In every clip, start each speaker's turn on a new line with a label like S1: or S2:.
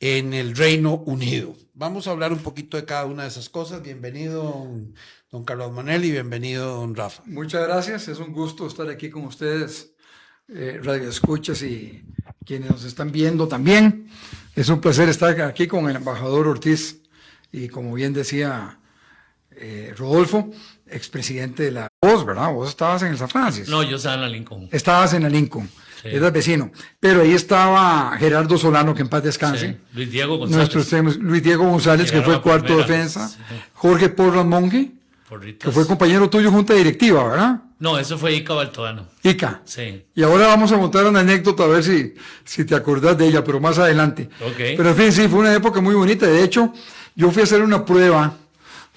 S1: en el Reino Unido. Vamos a hablar un poquito de cada una de esas cosas. Bienvenido, don Carlos Manuel, y bienvenido, don Rafa.
S2: Muchas gracias, es un gusto estar aquí con ustedes, radioescuchas y quienes nos están viendo también. Es un placer estar aquí con el embajador Ortiz y, como bien decía Rodolfo, expresidente de la Voz, ¿verdad? Vos estabas en el San Francis.
S3: No, yo estaba en la Lincoln.
S2: Estabas en la Lincoln,
S3: Sí.
S2: eras vecino. Pero ahí estaba Gerardo Solano, que en paz descanse.
S3: Sí. Luis Diego González.
S2: Luis Diego González, que
S3: Llegaron
S2: fue
S3: a
S2: el cuarto
S3: primera.
S2: defensa.
S3: Sí.
S2: Jorge Porras Monge,
S3: Porritas.
S2: que fue compañero tuyo junta directiva, ¿verdad?
S3: No, eso fue Ica Baltodano.
S2: Ica.
S3: Sí.
S2: Y ahora vamos a contar una anécdota a ver si te acordás de ella, pero más adelante.
S3: Ok.
S2: Pero en fin, sí, fue una época muy bonita. De hecho, yo fui a hacer una prueba,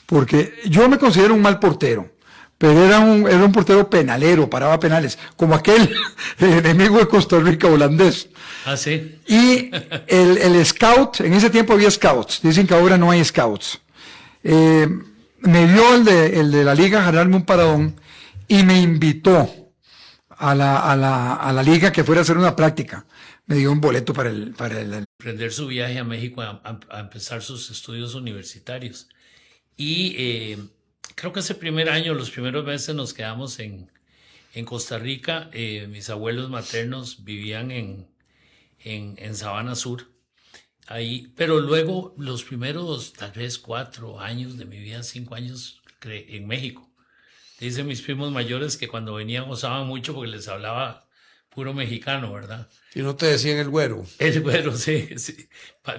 S2: porque yo me considero un mal portero, pero era un portero penalero, paraba penales, como aquel, el enemigo de Costa Rica holandés.
S3: Ah, sí.
S2: Y el scout, en ese tiempo había scouts, dicen que ahora no hay scouts. Me vio el de la liga ganarme un paradón y me invitó a la liga que fuera a hacer una práctica. Me dio un boleto para el
S3: Emprender su viaje a México a empezar sus estudios universitarios. Y creo que ese primer año, los primeros meses, nos quedamos en Costa Rica. Mis abuelos maternos vivían en Sabana Sur. Ahí, pero luego los primeros tal vez 4 años de mi vida, 5 años en México. Dicen mis primos mayores que cuando venían gozaban mucho porque les hablaba puro mexicano, ¿verdad?
S1: Y no te decían el güero.
S3: El güero, sí, sí,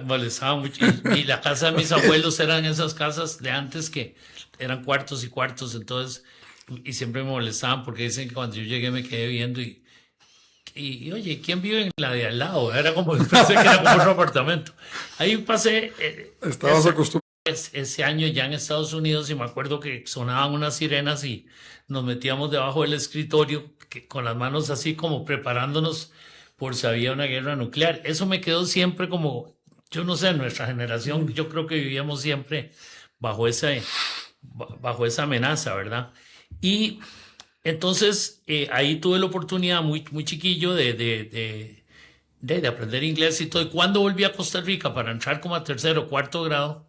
S3: molestaba mucho. Y la casa de mis abuelos eran esas casas de antes que eran cuartos y cuartos, entonces, y siempre me molestaban porque dicen que cuando yo llegué me quedé viendo y oye, ¿quién vive en la de al lado? Era como, pensé que era como otro apartamento. Ahí pasé.
S2: Estabas acostumbrado.
S3: Ese año ya en Estados Unidos y me acuerdo que sonaban unas sirenas y nos metíamos debajo del escritorio con las manos así como preparándonos por si había una guerra nuclear. Eso me quedó siempre como, yo no sé, nuestra generación, yo creo que vivíamos siempre bajo esa amenaza, ¿verdad? Y entonces ahí tuve la oportunidad muy, muy chiquillo de aprender inglés y todo. Y cuando volví a Costa Rica para entrar como a 3º o 4º grado,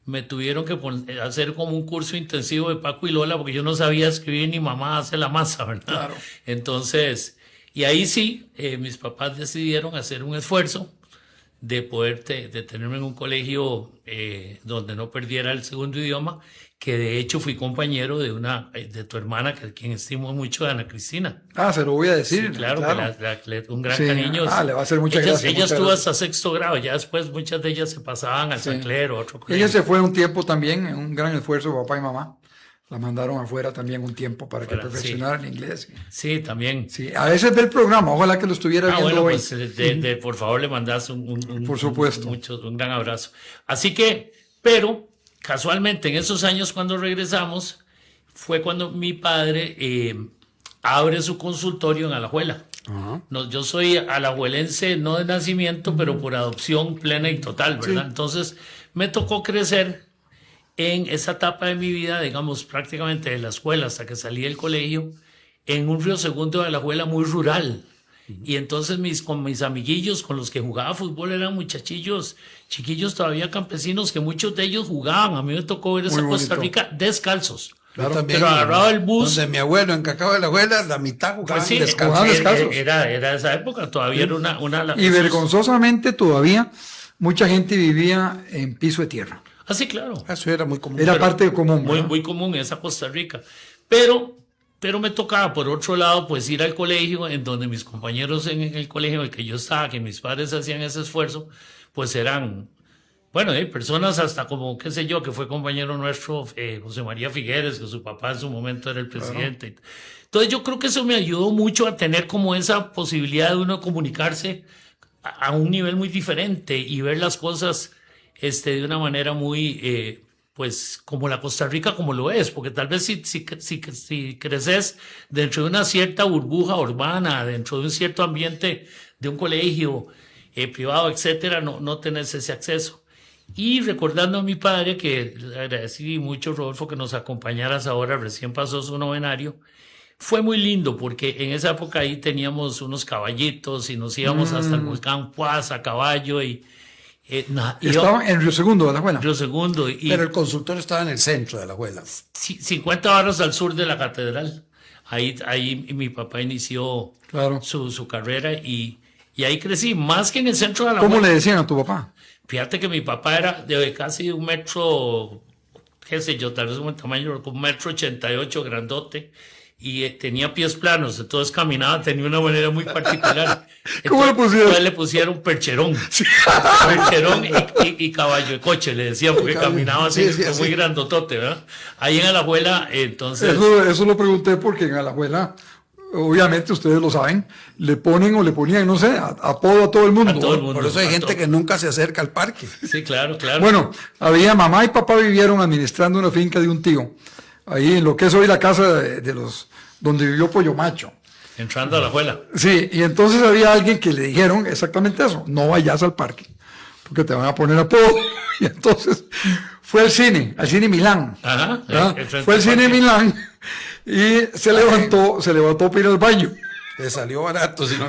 S3: me tuvieron que hacer como un curso intensivo de Paco y Lola porque yo no sabía escribir ni mamá hace la masa, ¿verdad?
S2: Claro.
S3: Entonces, y ahí sí, mis papás decidieron hacer un esfuerzo de poder de tenerme en un colegio donde no perdiera el segundo idioma, que de hecho fui compañero de tu hermana, quien estimo mucho, de Ana Cristina.
S2: Ah, se lo voy a decir.
S3: Sí, claro. Que un gran
S2: Sí.
S3: cariño.
S2: Le va a hacer muchas gracias.
S3: Ella estuvo hasta 6º grado, ya después muchas de ellas se pasaban al San Clero, otro colegio.
S2: Ella se fue un tiempo también, en un gran esfuerzo, papá y mamá. La mandaron afuera también un tiempo para que perfeccionara el inglés.
S3: Sí, también.
S2: Sí, a veces ve el programa, ojalá que lo estuviera viendo
S3: bueno,
S2: hoy.
S3: Pues por favor le mandas
S2: Por supuesto.
S3: un gran abrazo. Así que, pero casualmente en esos años cuando regresamos, fue cuando mi padre abre su consultorio en Alajuela.
S1: Ajá.
S3: No, yo soy alajuelense, no de nacimiento, pero por adopción plena y total, ¿verdad?
S1: Sí.
S3: Entonces me tocó crecer en esa etapa de mi vida, digamos, prácticamente de la escuela hasta que salí del colegio, en un Río Segundo de Alajuela muy rural. Y entonces con mis amiguillos con los que jugaba fútbol eran muchachillos, chiquillos todavía campesinos, que muchos de ellos jugaban. A mí me tocó ver esa Costa Rica descalzos.
S1: Yo también,
S3: pero agarraba el bus.
S1: Donde mi abuelo, en Cacao de la Abuela, la mitad jugaban
S3: Pues sí,
S1: descalzos.
S3: era esa época, todavía era una
S2: Y vergonzosamente todavía mucha gente vivía en piso de tierra.
S3: Ah, sí, claro.
S1: Eso era muy común.
S2: Era parte común.
S3: Muy, muy común en esa Costa Rica. Pero me tocaba, por otro lado, pues ir al colegio, en donde mis compañeros en el colegio en el que yo estaba, que mis padres hacían ese esfuerzo, pues eran, bueno, personas hasta como, qué sé yo, que fue compañero nuestro, José María Figueres, que su papá en su momento era el presidente. Claro. Entonces yo creo que eso me ayudó mucho a tener como esa posibilidad de uno comunicarse a un nivel muy diferente y ver las cosas de una manera muy, pues, como la Costa Rica como lo es, porque tal vez si creces dentro de una cierta burbuja urbana, dentro de un cierto ambiente de un colegio privado, etcétera, no tenés ese acceso. Y recordando a mi padre, que le agradecí mucho, Rodolfo, que nos acompañaras ahora, recién pasó su novenario. Fue muy lindo porque en esa época ahí teníamos unos caballitos y nos íbamos hasta el volcán Puaz a caballo y
S2: Estaba en Río Segundo, ¿de la
S3: Río Segundo. Y
S1: Pero el consultorio estaba en el centro de la Alajuela.
S3: 50 barras al sur de la catedral. Ahí mi papá inició
S2: Claro.
S3: su carrera y ahí crecí, más que en el centro de la
S2: ¿Cómo
S3: Alajuela.
S2: le decían a tu papá?
S3: Fíjate que mi papá era de casi 1 metro, qué sé yo, tal vez un tamaño, como 1,88 m, grandote, y tenía pies planos, entonces caminaba, tenía una manera muy particular.
S2: ¿Cómo le pusieron?
S3: Entonces le pusieron percherón. Percherón y caballo de coche, le decían, porque caminaba así,
S1: Sí,
S3: muy
S1: sí.
S3: grandotote, ¿verdad? Ahí en Alajuela, entonces...
S2: Eso lo pregunté porque en Alajuela, obviamente ustedes lo saben, le ponen o le ponían, no sé, apodo a todo el mundo.
S3: A todo el mundo.
S1: Por eso hay
S3: a
S1: gente
S3: todo.
S1: que nunca se acerca al parque.
S3: Sí, claro, claro.
S2: Bueno, mamá y papá vivieron administrando una finca de un tío, ahí en lo que es hoy la casa de los, donde vivió Pollo Macho.
S3: Entrando a Alajuela.
S2: Sí, y entonces había alguien que le dijeron exactamente eso, no vayas al parque, porque te van a poner apodo. Y entonces fue al cine Milán.
S3: Ajá.
S2: ¿verdad?
S3: Frente
S2: Fue al cine
S3: parque.
S2: Milán y se levantó para ir al baño.
S1: Le salió barato, si no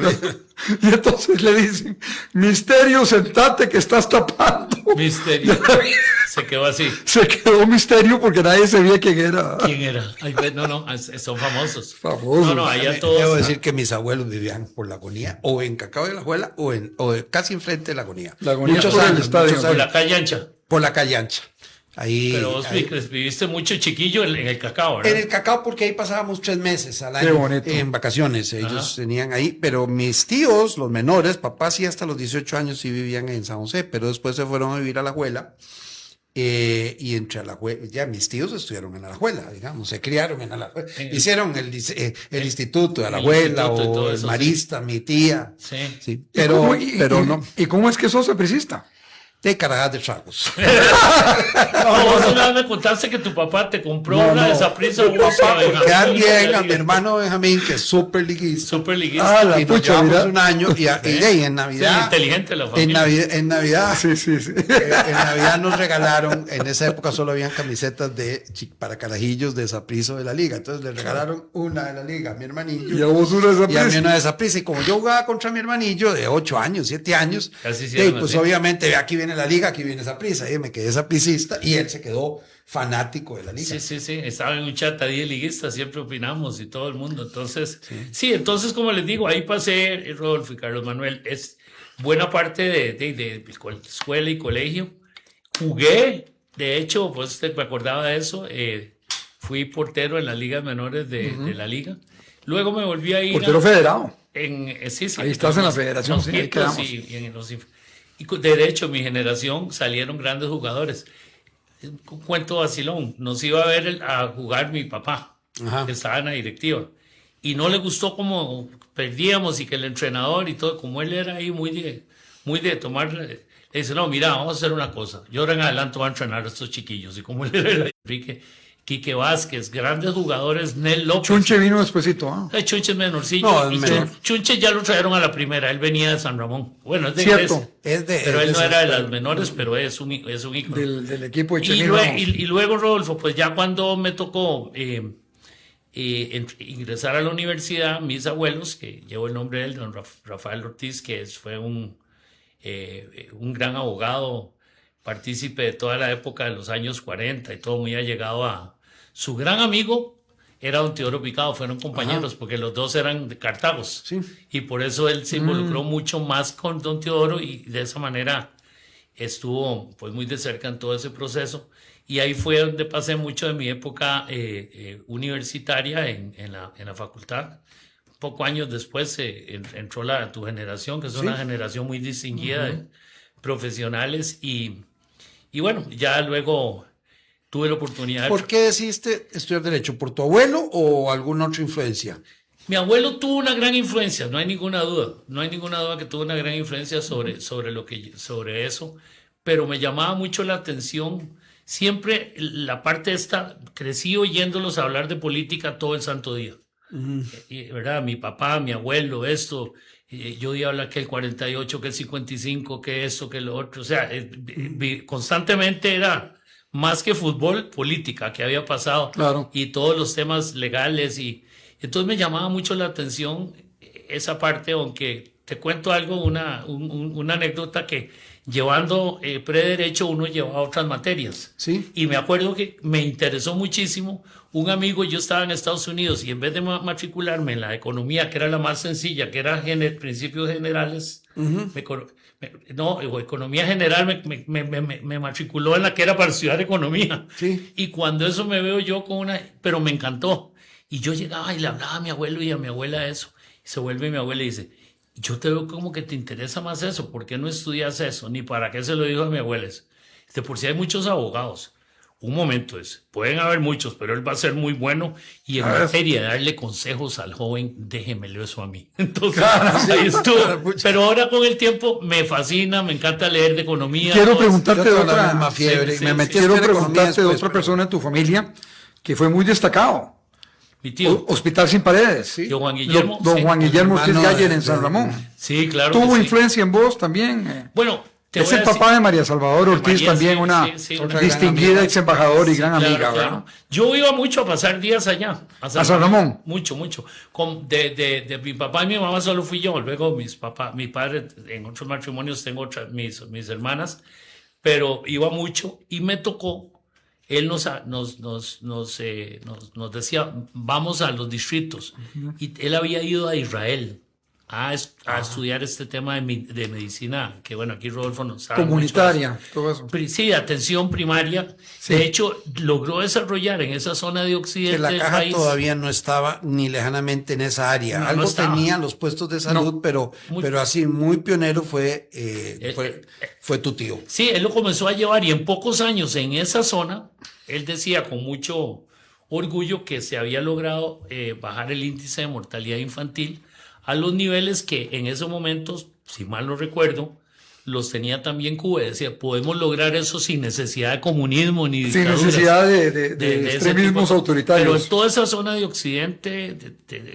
S2: Y entonces le dicen, Misterio, sentate que estás tapando.
S3: Misterio. Se quedó así.
S2: Se quedó Misterio porque nadie sabía quién era.
S3: ¿Quién era? Ay, no, son famosos.
S2: Famosos.
S3: No, allá
S1: Debo
S3: todos.
S1: decir que mis abuelos vivían por la Agonía, o en Cacao de la Alajuela, o casi enfrente de la Agonía.
S2: La Agonía por el estadio.
S3: Por la calle ancha.
S1: Por la calle ancha. Ahí,
S3: Pero vos
S1: ahí.
S3: viviste mucho chiquillo en el Cacao, ¿verdad?
S1: En el Cacao, porque ahí pasábamos 3 meses al
S2: Qué
S1: año
S2: bonito.
S1: en vacaciones. Ellos
S3: Ajá.
S1: tenían ahí, pero mis tíos, los menores, papá sí hasta los 18 años sí vivían en San José, pero después se fueron a vivir a Alajuela. Y entre Alajuela, ya mis tíos estudiaron en Alajuela, digamos, se criaron en Alajuela. Hicieron el instituto de Alajuela
S3: instituto y todo
S1: o el
S3: eso,
S1: marista, mi tía.
S3: Sí.
S1: Sí,
S2: ¿Y
S1: pero,
S2: cómo-
S1: pero no,
S2: ¿Y cómo es que sos sapricista?
S1: de Carajás de tragos.
S3: No, vos una vez me contaste que tu papá te compró
S1: No,
S3: una
S1: no.
S3: de esa prisa.
S1: Quedan bien a mi hermano Benjamín, que es súper liguista.
S3: Súper liguista.
S2: Ah, la
S1: Y nos
S2: pucha,
S1: llevamos
S2: mira.
S1: un año y en
S3: Sí,
S1: Navidad,
S3: inteligente la
S1: en
S3: familia.
S1: Navidad,
S2: Sí.
S1: en Navidad nos regalaron, en esa época solo habían camisetas para carajillos de Saprissa de la liga, entonces le regalaron una de la liga a mi hermanillo
S2: Y a vos una de
S1: y a mí
S2: sapricista.
S1: una de Saprissa, y como yo jugaba contra mi hermanillo de 8 años, 7 años,
S3: Casi hicieron
S1: pues
S3: así.
S1: obviamente aquí viene la liga, aquí viene Saprissa, y me quedé sapricista y él se quedó fanático de la liga.
S3: Sí. Estaba en un chat ahí de liguistas, siempre opinamos y todo el mundo. Entonces, entonces, como les digo, ahí pasé, Rodolfo y Carlos Manuel, es buena parte de escuela y colegio. Jugué, de hecho, pues me acordaba de eso, fui portero en las ligas menores de la liga. Luego me volví a ir
S2: Portero federado.
S3: Sí.
S2: Ahí estás en la federación, sí, ahí quedamos.
S3: Y de hecho, mi generación salieron grandes jugadores. Un cuento vacilón. Nos iba a jugar mi papá,
S1: Ajá.
S3: que estaba en la directiva. Y no le gustó cómo perdíamos y que el entrenador y todo, como él era ahí muy de tomar, le dice, no, mira, vamos a hacer una cosa. Yo ahora en adelante voy a entrenar a estos chiquillos. Y como él era Enrique, Quique Vázquez, grandes jugadores, Nel López.
S2: Chunche vino despuesito, ¿ah?
S3: Chunche es menorcillo.
S1: No,
S3: y
S1: es menor.
S3: Chunche ya lo trajeron a la primera. Él venía de San Ramón. Bueno, es de
S2: Cierto.
S3: Grecia, pero él no era de las menores, pero es un ícono.
S2: Del equipo de
S3: Y,
S2: Chemín
S3: lue-
S2: Ramos.
S3: y luego, Rodolfo, pues ya cuando me tocó ingresar a la universidad, mis abuelos, que llevo el nombre de él, don Rafael Ortiz, que fue un gran abogado, partícipe de toda la época de los años 40 y todo, muy allegado a su gran amigo. Era don Teodoro Picado, fueron compañeros, porque los dos eran de Cartagos.
S1: Sí.
S3: Y por eso él se involucró mucho más con don Teodoro y de esa manera estuvo pues muy de cerca en todo ese proceso. Y ahí fue donde pasé mucho de mi época universitaria en la facultad. Pocos años después entró tu generación, que es una generación muy distinguida de profesionales. Y bueno, ya luego tuve la oportunidad de...
S1: ¿Por qué decidiste estudiar Derecho? ¿Por tu abuelo o alguna otra influencia?
S3: Mi abuelo tuvo una gran influencia, no hay ninguna duda. No hay ninguna duda que tuvo una gran influencia sobre eso, pero me llamaba mucho la atención siempre la parte esta, crecí oyéndolos hablar de política todo el santo día. ¿Verdad? Mi papá, mi abuelo, esto, yo iba a hablar que el 48, que el 55, que esto, que lo otro. O sea, constantemente era más que fútbol, política, que había pasado.
S2: Claro.
S3: Y todos los temas legales. Y entonces me llamaba mucho la atención esa parte, aunque te cuento algo, una anécdota que llevando prederecho uno llevaba otras materias.
S1: Sí.
S3: Y me acuerdo que me interesó muchísimo. Un amigo, yo estaba en Estados Unidos y en vez de matricularme en la economía, que era la más sencilla, que era principios generales, o economía general, me matriculó en la que era para estudiar economía.
S1: Sí.
S3: Y cuando eso me veo yo pero me encantó. Y yo llegaba y le hablaba a mi abuelo y a mi abuela eso. Y se vuelve mi abuela y dice, yo te veo como que te interesa más eso, ¿por qué no estudias eso? Ni para qué se lo dijo a mi abuela. Dice, por si hay muchos abogados. Un momento, pueden haber muchos, pero él va a ser muy bueno y en materia de darle consejos al joven, déjemelo eso a mí. Entonces, ahí estuvo. Pero ahora con el tiempo me fascina, me encanta leer de economía.
S2: Quiero preguntarte de
S1: la
S2: otra,
S1: misma fiebre.
S3: sí,
S1: Me metí
S2: quiero
S1: a estudiar economía
S2: preguntarte de
S1: después,
S2: otra
S1: pero-
S2: persona en tu familia que fue muy destacado.
S3: Mi tío,
S2: Hospital Sin Paredes.
S1: Sí.
S3: tío Juan Guillermo.
S2: Don
S3: sí.
S2: Juan Guillermo Ortiz
S1: Hermano
S2: Galler
S1: de-
S2: en San
S1: de-
S2: Ramón.
S3: Sí, claro.
S2: ¿Tuvo
S3: que sí.
S2: influencia en vos también?
S3: Bueno, te
S2: Es
S3: voy a
S2: el
S3: decir-
S2: papá de María Salvador Ortiz,
S3: María,
S2: también
S3: sí,
S2: una
S3: sí,
S1: otra gran
S2: distinguida
S1: amiga.
S2: ex embajadora y
S3: Sí,
S2: gran
S3: claro,
S2: amiga,
S3: claro.
S2: ¿verdad?
S3: Yo iba mucho a pasar días allá.
S2: ¿A San Ramón?
S3: Mucho, mucho. De mi papá y mi mamá solo fui yo. Luego mi padre, en otros matrimonios tengo mis hermanas, pero iba mucho y me tocó. Él nos decía, vamos a los distritos. Y él había ido a Israel a estudiar este tema de medicina, que bueno, aquí Rodolfo nos sabe mucho de eso.
S2: Comunitaria, todo eso.
S3: Sí, atención primaria.
S2: Sí.
S3: De hecho, logró desarrollar en esa zona de occidente
S1: Que la
S3: del
S1: caja
S3: país.
S1: todavía no estaba ni lejanamente en esa área.
S3: No, no
S1: Algo
S3: estaba.
S1: tenía los puestos de salud, pero así muy pionero fue tu tío.
S3: Sí, él lo comenzó a llevar y en pocos años en esa zona, él decía con mucho orgullo que se había logrado bajar el índice de mortalidad infantil a los niveles que en esos momentos, si mal no recuerdo, los tenía también Cuba. Decía, podemos lograr eso sin necesidad de comunismo ni
S2: Sin
S3: dictaduras.
S2: necesidad de
S3: ese
S2: extremismos
S3: tipo.
S2: autoritarios.
S3: Pero en toda esa zona de occidente,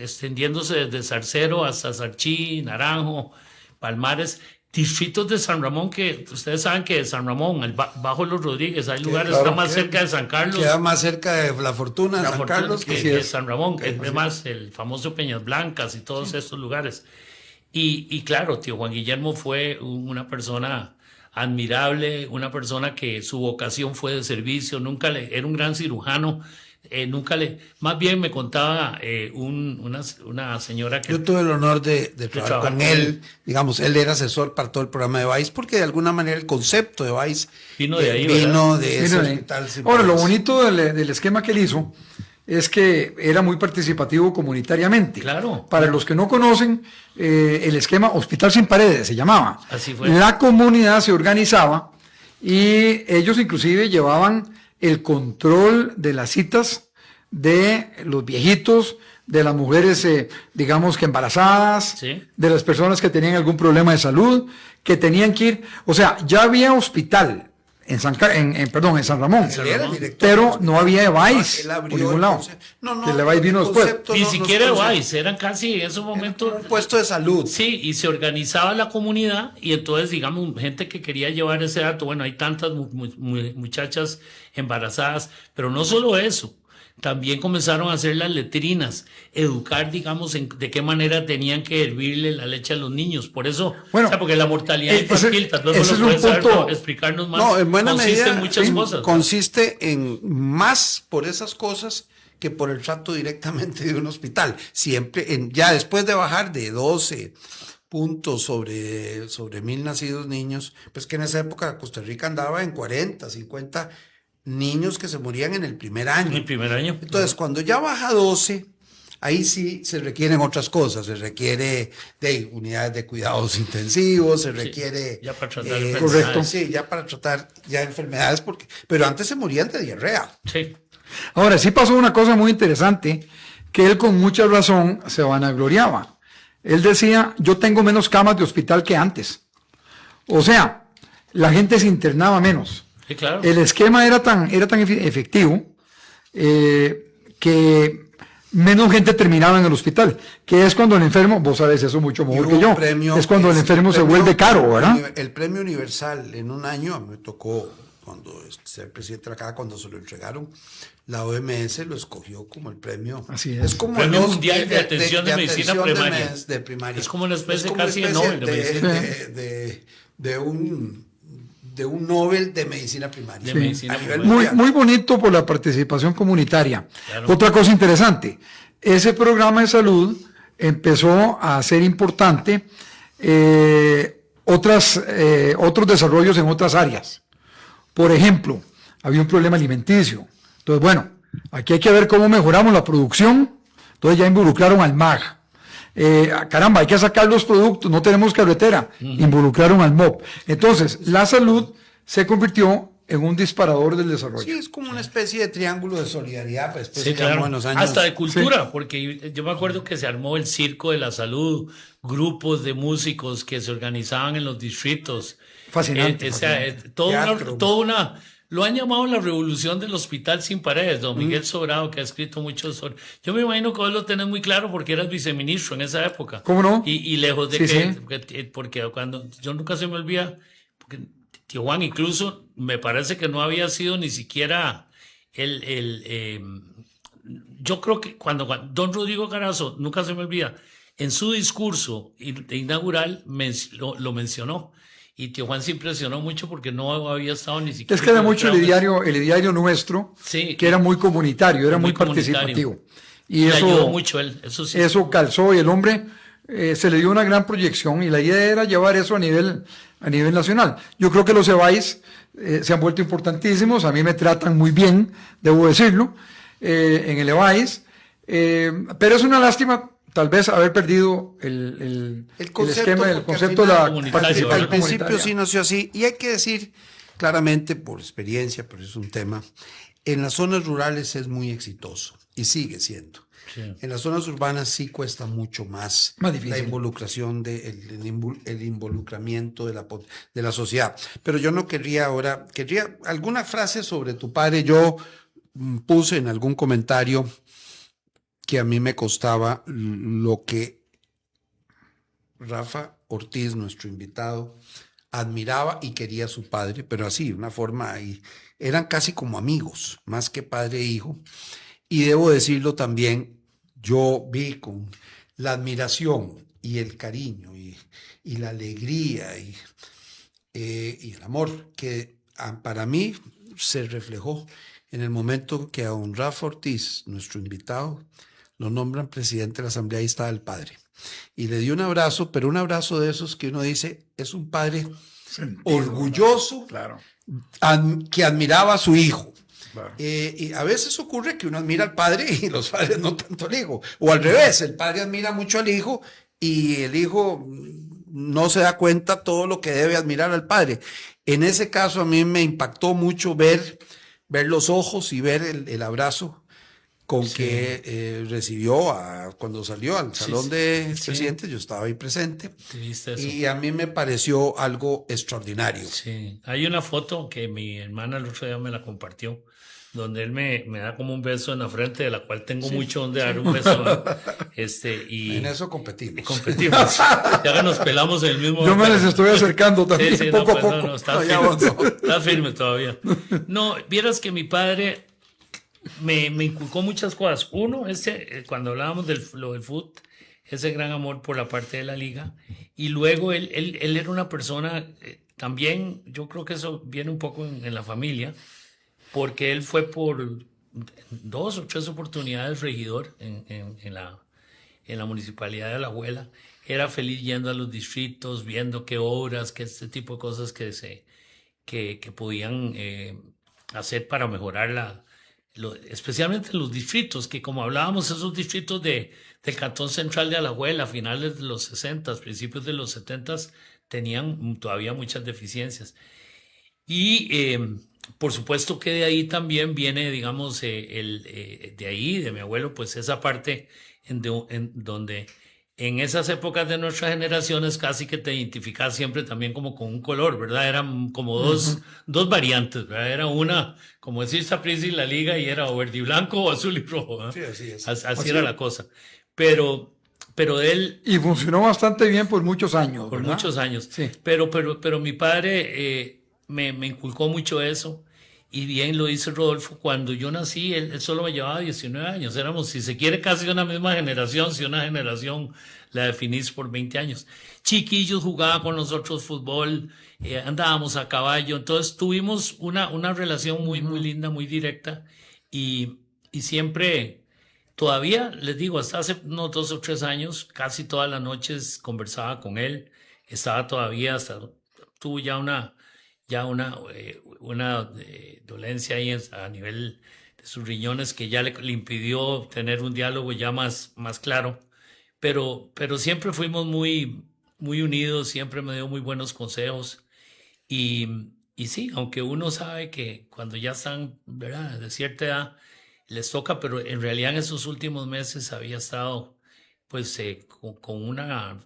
S3: extendiéndose desde Zarcero hasta Sarchí, Naranjo, Palmares, distritos de San Ramón, que ustedes saben que de San Ramón, bajo los Rodríguez, hay lugares que
S1: claro,
S3: están más
S1: que
S3: cerca de San Carlos.
S1: Queda más cerca de La Fortuna, de
S3: La
S1: San
S3: Fortuna
S1: Carlos.
S3: que
S2: así
S3: de
S2: es.
S3: San Ramón, además el famoso Peñas Blancas y todos estos lugares. Y claro, tío Juan Guillermo fue una persona admirable, una persona que su vocación fue de servicio, era un gran cirujano, más bien me contaba una señora que...
S1: Yo tuve el honor de trabajar
S3: trabajar
S1: con
S3: con
S1: él.
S3: él.
S1: Digamos, él era asesor para todo el programa de Vice, porque de alguna manera el concepto de Vice
S3: Vino de ahí,
S1: vino
S3: ¿verdad?
S1: de ese
S2: Mira,
S1: hospital. Sin
S2: ahora, lo
S1: Paredes.
S2: bonito del esquema que él hizo es que era muy participativo comunitariamente.
S3: Claro.
S2: Para los que no conocen, el esquema Hospital Sin Paredes se llamaba.
S3: Así fue.
S2: La comunidad se organizaba y ellos inclusive llevaban el control de las citas de los viejitos, de las mujeres, digamos que embarazadas,
S3: Sí.
S2: de las personas que tenían algún problema de salud, que tenían que ir. O sea, ya había hospital en San Ramón,
S1: Él era el director
S2: pero
S1: del
S2: no había Vice
S1: Él abrió
S2: por ningún
S1: el
S2: lado.
S1: concepto. No,
S2: Que el Vice vino
S1: el
S2: después.
S1: concepto
S3: Ni
S1: no- no
S3: siquiera
S1: se conoce.
S3: Vice, eran casi en esos momentos...
S1: Un puesto de salud.
S3: Sí, y se organizaba la comunidad y entonces, digamos, gente que quería llevar ese dato, bueno, hay tantas muchachas embarazadas, pero no solo eso, también comenzaron a hacer las letrinas, educar, digamos, de qué manera tenían que hervirle la leche a los niños, por eso,
S2: Bueno,
S3: o sea, porque la mortalidad
S2: ese-
S3: infantil, tal vez
S2: ese
S3: no
S2: es
S3: lo
S2: un
S3: puedes saber,
S2: punto-
S3: pero explicarnos más,
S1: No, en buena
S3: consiste
S1: medida
S3: en muchas
S1: sí,
S3: cosas.
S1: consiste en más por esas cosas que por el trato directamente de un hospital. Siempre, ya después de bajar de 12 puntos sobre 1,000 nacidos niños, pues que en esa época Costa Rica andaba en 40, 50 niños que se morían en el primer año.
S3: En el primer año.
S1: Entonces, cuando ya baja 12, ahí sí se requieren otras cosas. Se requiere de unidades de cuidados intensivos, se requiere...
S3: ya para tratar
S2: enfermedades. Correcto.
S1: Sí, ya para tratar ya enfermedades, pero antes se morían de diarrea.
S3: Sí.
S2: Ahora, sí pasó una cosa muy interesante, que él con mucha razón se vanagloriaba. Él decía, yo tengo menos camas de hospital que antes. O sea, la gente se internaba menos.
S3: Sí, claro.
S2: El esquema era tan efectivo que menos gente terminaba en el hospital, que es cuando el enfermo, vos sabes eso mucho mejor
S1: Y
S2: que
S1: hubo
S2: yo,
S1: un premio,
S2: es cuando el enfermo se
S1: premio-
S2: vuelve caro, ¿verdad?
S1: El premio universal en un año me tocó cuando ser presidente de la caja, cuando se lo entregaron, la OMS lo escogió como el premio.
S2: Así es.
S1: como
S3: Premio
S1: el
S3: Mundial de Atención de Medicina
S1: atención
S3: Primaria.
S1: de primaria.
S3: Es como una especie
S1: Es como
S3: casi de
S1: especie
S3: Nobel de medicina.
S1: de un de un Nobel de medicina primaria.
S3: De medicina
S1: a nivel
S3: primaria.
S1: mundial.
S2: Muy bonito por la participación comunitaria.
S3: Claro.
S2: Otra cosa interesante, ese programa de salud empezó a ser importante otros desarrollos en otras áreas. Por ejemplo, había un problema alimenticio. Entonces, bueno, aquí hay que ver cómo mejoramos la producción. Entonces ya involucraron al MAG. Caramba, hay que sacar los productos, no tenemos carretera. Involucraron al MOP. Entonces, la salud se convirtió en un disparador del desarrollo.
S1: Sí, es como una especie de triángulo de solidaridad, pues después
S3: Sí,
S1: se llamó
S3: claro.
S1: en los años.
S3: Hasta de cultura, porque yo me acuerdo que se armó el Circo de la Salud, grupos de músicos que se organizaban en los distritos.
S2: Fascinante,
S1: Teatro.
S3: Lo han llamado la revolución del hospital sin paredes, don Miguel Sobrado, que ha escrito mucho sobre. Yo me imagino que vos lo tenés muy claro porque eras viceministro en esa época.
S2: ¿Cómo no?
S3: Y lejos de
S2: Sí,
S3: porque cuando yo nunca se me olvida, porque tío Juan incluso me parece que no había sido ni siquiera yo creo que cuando don Rodrigo Carazo, nunca se me olvida, en su discurso inaugural lo mencionó. Y tío Juan se impresionó mucho porque no había estado ni siquiera.
S2: Es que era mucho el ideario nuestro,
S3: Sí,
S2: que era muy comunitario, era muy
S3: comunitario.
S2: participativo. Y
S3: le
S2: eso,
S3: ayudó mucho él, eso sí.
S2: eso calzó y el hombre se le dio una gran proyección y la idea era llevar eso a nivel nacional. Yo creo que los EBAIS se han vuelto importantísimos, a mí me tratan muy bien, debo decirlo, en el EBAIS, pero es una lástima tal vez haber perdido el esquema, el concepto de la participación
S1: Al principio
S2: comunitaria.
S1: sí nació así, y hay que decir claramente por experiencia, pero es un tema, en las zonas rurales es muy exitoso y sigue siendo.
S3: Sí.
S1: En las zonas urbanas sí cuesta mucho más
S2: difícil.
S1: la involucración, el involucramiento de la sociedad. Pero yo no querría alguna frase sobre tu padre. Yo puse en algún comentario que a mí me costaba lo que Rafa Ortiz, nuestro invitado, admiraba y quería a su padre, pero así, una forma, y eran casi como amigos, más que padre e hijo. Y debo decirlo también, yo vi con la admiración y el cariño y la alegría y el amor que para mí se reflejó en el momento que a don Rafa Ortiz, nuestro invitado, lo nombran presidente de la Asamblea. Ahí estaba el padre. Y le dio un abrazo, pero un abrazo de esos que uno dice, es un padre orgulloso,
S2: Claro.
S1: que admiraba a su hijo.
S2: Claro.
S1: Y a veces ocurre que uno admira al padre y los padres no tanto al hijo. O al revés, el padre admira mucho al hijo y el hijo no se da cuenta todo lo que debe admirar al padre. En ese caso a mí me impactó mucho ver los ojos y ver el abrazo con que recibió cuando salió al salón de presidentes. Yo estaba ahí presente.
S3: ¿Viste eso?
S1: Y a mí me pareció algo extraordinario.
S3: Sí, hay una foto que mi hermana el otro día me la compartió, donde él me da como un beso en la frente, de la cual tengo mucho donde dar un beso. Y
S1: En eso competimos.
S3: competimos. Ya que nos pelamos en el mismo.
S2: Yo me les estoy acercando también,
S3: Sí,
S2: poco
S3: no,
S2: a
S3: pues,
S2: poco.
S3: no, está
S1: No, ya
S3: firme,
S1: avanzó.
S3: está firme todavía. No, vieras que mi padre me inculcó muchas cosas. Uno, cuando hablábamos del fútbol, ese gran amor por la parte de la liga. Y luego él era una persona, también yo creo que eso viene un poco en la familia, porque él fue por 2 o 3 oportunidades regidor en la municipalidad de Alajuela. Era feliz yendo a los distritos, viendo qué obras, qué este tipo de cosas que podían hacer para mejorar especialmente los distritos, que como hablábamos, esos distritos del Cantón Central de Alajuela, a finales de los 60, principios de los 70, tenían todavía muchas deficiencias. Y por supuesto que de ahí también viene, digamos, de ahí, de mi abuelo, pues esa parte en donde en esas épocas de nuestras generaciones casi que te identificas siempre también como con un color, ¿verdad? Eran como dos variantes, ¿verdad? Era una, como decir Saprissa y la Liga, y era o verde y blanco o azul y rojo, ¿verdad?
S1: Sí, así es.
S3: Así era la cosa. Pero él...
S2: Y funcionó bastante bien por muchos años.
S3: Por
S2: ¿verdad?
S3: muchos años.
S2: Sí.
S3: Pero mi padre me inculcó mucho eso. y bien lo dice Rodolfo, cuando yo nací, él solo me llevaba 19 años. Éramos, si se quiere, casi una misma generación, si una generación la definís por 20 años. Chiquillos, jugaba con nosotros fútbol, andábamos a caballo. Entonces tuvimos una relación muy, muy linda, muy directa. Y siempre, todavía, les digo, hasta hace unos 2 o 3 años, casi todas las noches conversaba con él. Estaba todavía, hasta tuvo ya una dolencia ahí a nivel de sus riñones que ya le impidió tener un diálogo ya más claro, pero siempre fuimos muy, muy unidos, siempre me dio muy buenos consejos y sí, aunque uno sabe que cuando ya están, ¿verdad?, de cierta edad, les toca, pero en realidad en esos últimos meses había estado pues con una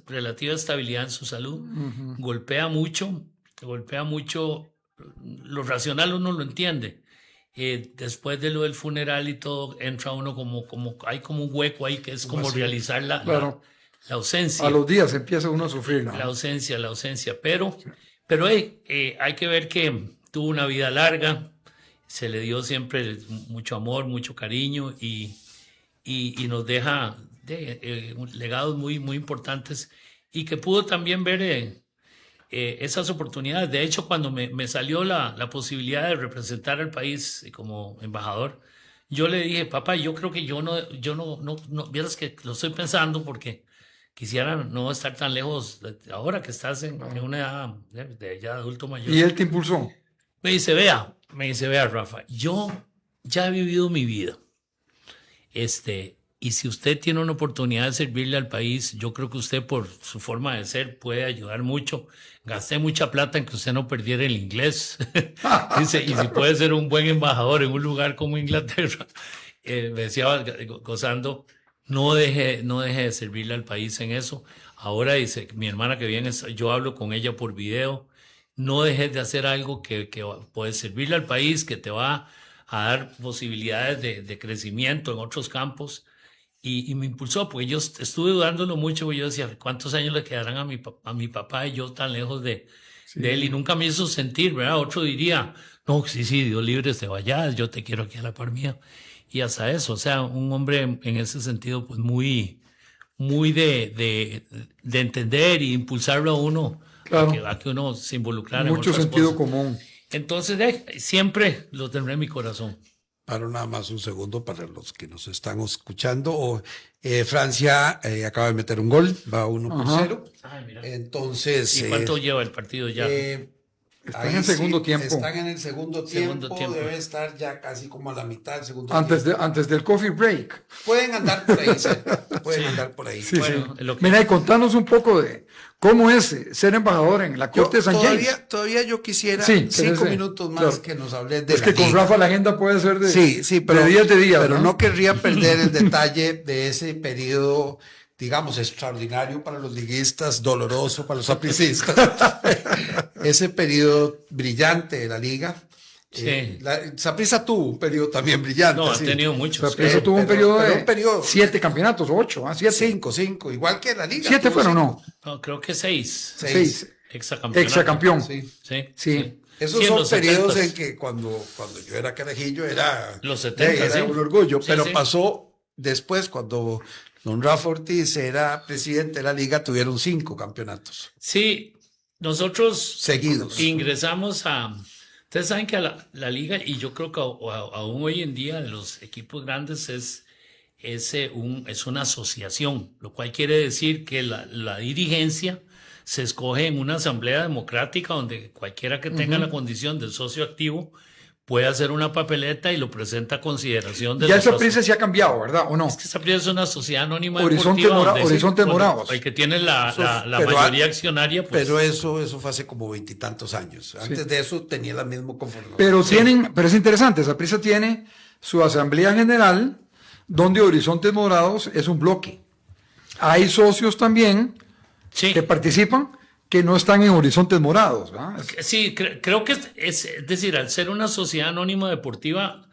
S3: relativa estabilidad en su salud. Golpea mucho, lo racional uno lo entiende. Después de lo del funeral y todo, entra uno hay como un hueco ahí que es como realizar la ausencia.
S2: A los días empieza uno a sufrir.
S3: La ausencia, pero hay que ver que tuvo una vida larga, se le dio siempre mucho amor, mucho cariño y nos deja legados muy, muy importantes y que pudo también ver esas oportunidades. De hecho, cuando me salió la posibilidad de representar al país como embajador, yo le dije, papá, yo creo que yo no, vieras que lo estoy pensando porque quisiera no estar tan lejos ahora que estás en una edad de ya adulto mayor.
S2: ¿Y él te impulsó?
S3: Me dice, vea, Rafa, yo ya he vivido mi vida. Y si usted tiene una oportunidad de servirle al país, yo creo que usted por su forma de ser puede ayudar mucho. Gasté mucha plata en que usted no perdiera el inglés. Dice, y si puede ser un buen embajador en un lugar como Inglaterra, me decía gozando, no deje de servirle al país en eso. Ahora dice, mi hermana que viene, yo hablo con ella por video, no dejes de hacer algo que puede servirle al país, que te va a dar posibilidades de crecimiento en otros campos. Y me impulsó, porque yo estuve dudándolo mucho, porque yo decía, ¿cuántos años le quedarán a mi papá y yo tan lejos de él? Y nunca me hizo sentir, ¿verdad? Otro diría, no, sí, Dios libre, te vayas, yo te quiero aquí a la par mía. Y hasta eso, o sea, un hombre en ese sentido, pues muy, muy de entender y impulsarlo a uno,
S2: claro,
S3: a que uno se involucrara
S2: mucho
S3: en otras
S2: sentido
S3: cosas.
S2: común.
S3: Entonces, siempre lo tendré en mi corazón.
S1: Paro nada más un segundo para los que nos están escuchando. Francia acaba de meter un gol, va 1-0.
S3: Ay, mira.
S1: Entonces.
S3: ¿Y cuánto lleva el partido ya?
S2: Están en el segundo tiempo.
S1: Están en el segundo tiempo. Debe estar ya casi como a la mitad del segundo tiempo.
S2: Antes del coffee break.
S1: Pueden andar por ahí, pueden andar por ahí.
S2: Sí,
S3: Bueno,
S2: sí.
S3: lo que-
S2: Mira, y contanos un poco de cómo es ser embajador en la Corte de San James.
S1: Todavía yo quisiera
S2: Sí,
S1: 5
S2: sí,
S1: minutos más
S2: claro.
S1: que nos hables de
S2: Es que con
S1: liga.
S2: Rafa la agenda puede ser de,
S1: Sí, pero,
S2: de días de días.
S1: pero no querría perder el detalle de ese periodo, digamos, extraordinario para los liguistas, doloroso para los sapricistas. Ese periodo brillante de la liga.
S3: Sí.
S1: Saprissa tuvo un periodo también brillante.
S3: No, ha
S1: sí.
S3: tenido muchos.
S2: Eso tuvo un
S1: pero
S2: periodo
S1: un periodo-
S2: de 7 campeonatos, 8, 7.
S1: 5, igual que la liga.
S2: 7
S1: tuvo
S2: fueron,
S1: cinco.
S2: ¿no?
S3: No, creo que 6.
S2: 6.
S3: Exacampeonato.
S2: Exacampeón.
S1: Sí.
S3: Sí.
S1: Esos
S3: Sí, en
S1: son
S3: los
S1: periodos
S3: 70s.
S1: en que cuando yo era carajillo era,
S3: Los 70,
S1: era
S3: sí.
S1: un orgullo,
S3: Sí,
S1: pero
S3: sí.
S1: pasó después cuando don Rafa Ortiz era presidente de la liga, tuvieron 5 campeonatos
S3: Sí, nosotros
S1: seguidos.
S3: ingresamos Ustedes saben que a la liga, y yo creo que aún hoy en día los equipos grandes es una asociación, lo cual quiere decir que la dirigencia se escoge en una asamblea democrática donde cualquiera que tenga la condición de socio activo puede hacer una papeleta y lo presenta a consideración de
S2: Ya
S3: los
S2: esa
S3: socios.
S2: prisa se ha cambiado, ¿verdad? ¿O no?
S3: Es que esa es una sociedad anónima
S2: Horizonte
S3: deportiva
S2: Mora-
S3: donde
S2: Horizonte
S3: donde
S2: Morados.
S3: el que tiene la
S1: Pero
S3: mayoría accionaria, pues,
S1: Pero eso fue hace como 20 y tantos años. Antes de eso tenía la misma conformación.
S2: Pero es interesante, esa prisa tiene su asamblea general, donde Horizontes Morados es un bloque. Hay socios también
S3: sí.
S2: que participan que no están en Horizontes Morados, ¿verdad?
S3: Sí, creo que es decir, al ser una sociedad anónima deportiva,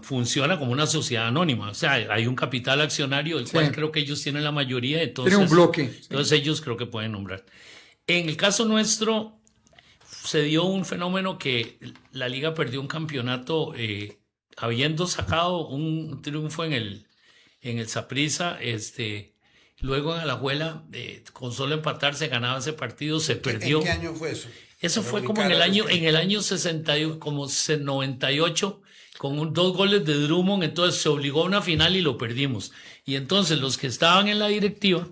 S3: funciona como una sociedad anónima. O sea, hay un capital accionario, el cual creo que ellos tienen la mayoría. Entonces,
S2: Tienen un bloque.
S3: Entonces ellos creo que pueden nombrar. En el caso nuestro, se dio un fenómeno que la liga perdió un campeonato habiendo sacado un triunfo en el Saprissa, luego en Alajuela, con solo empatar se ganaba ese partido, se perdió.
S1: ¿En qué año fue eso?
S3: Eso
S1: Para
S3: fue como
S1: ubicar
S3: en el año 60, como 98, con 2 goles de Drummond, entonces se obligó a una final y lo perdimos. Y entonces los que estaban en la directiva,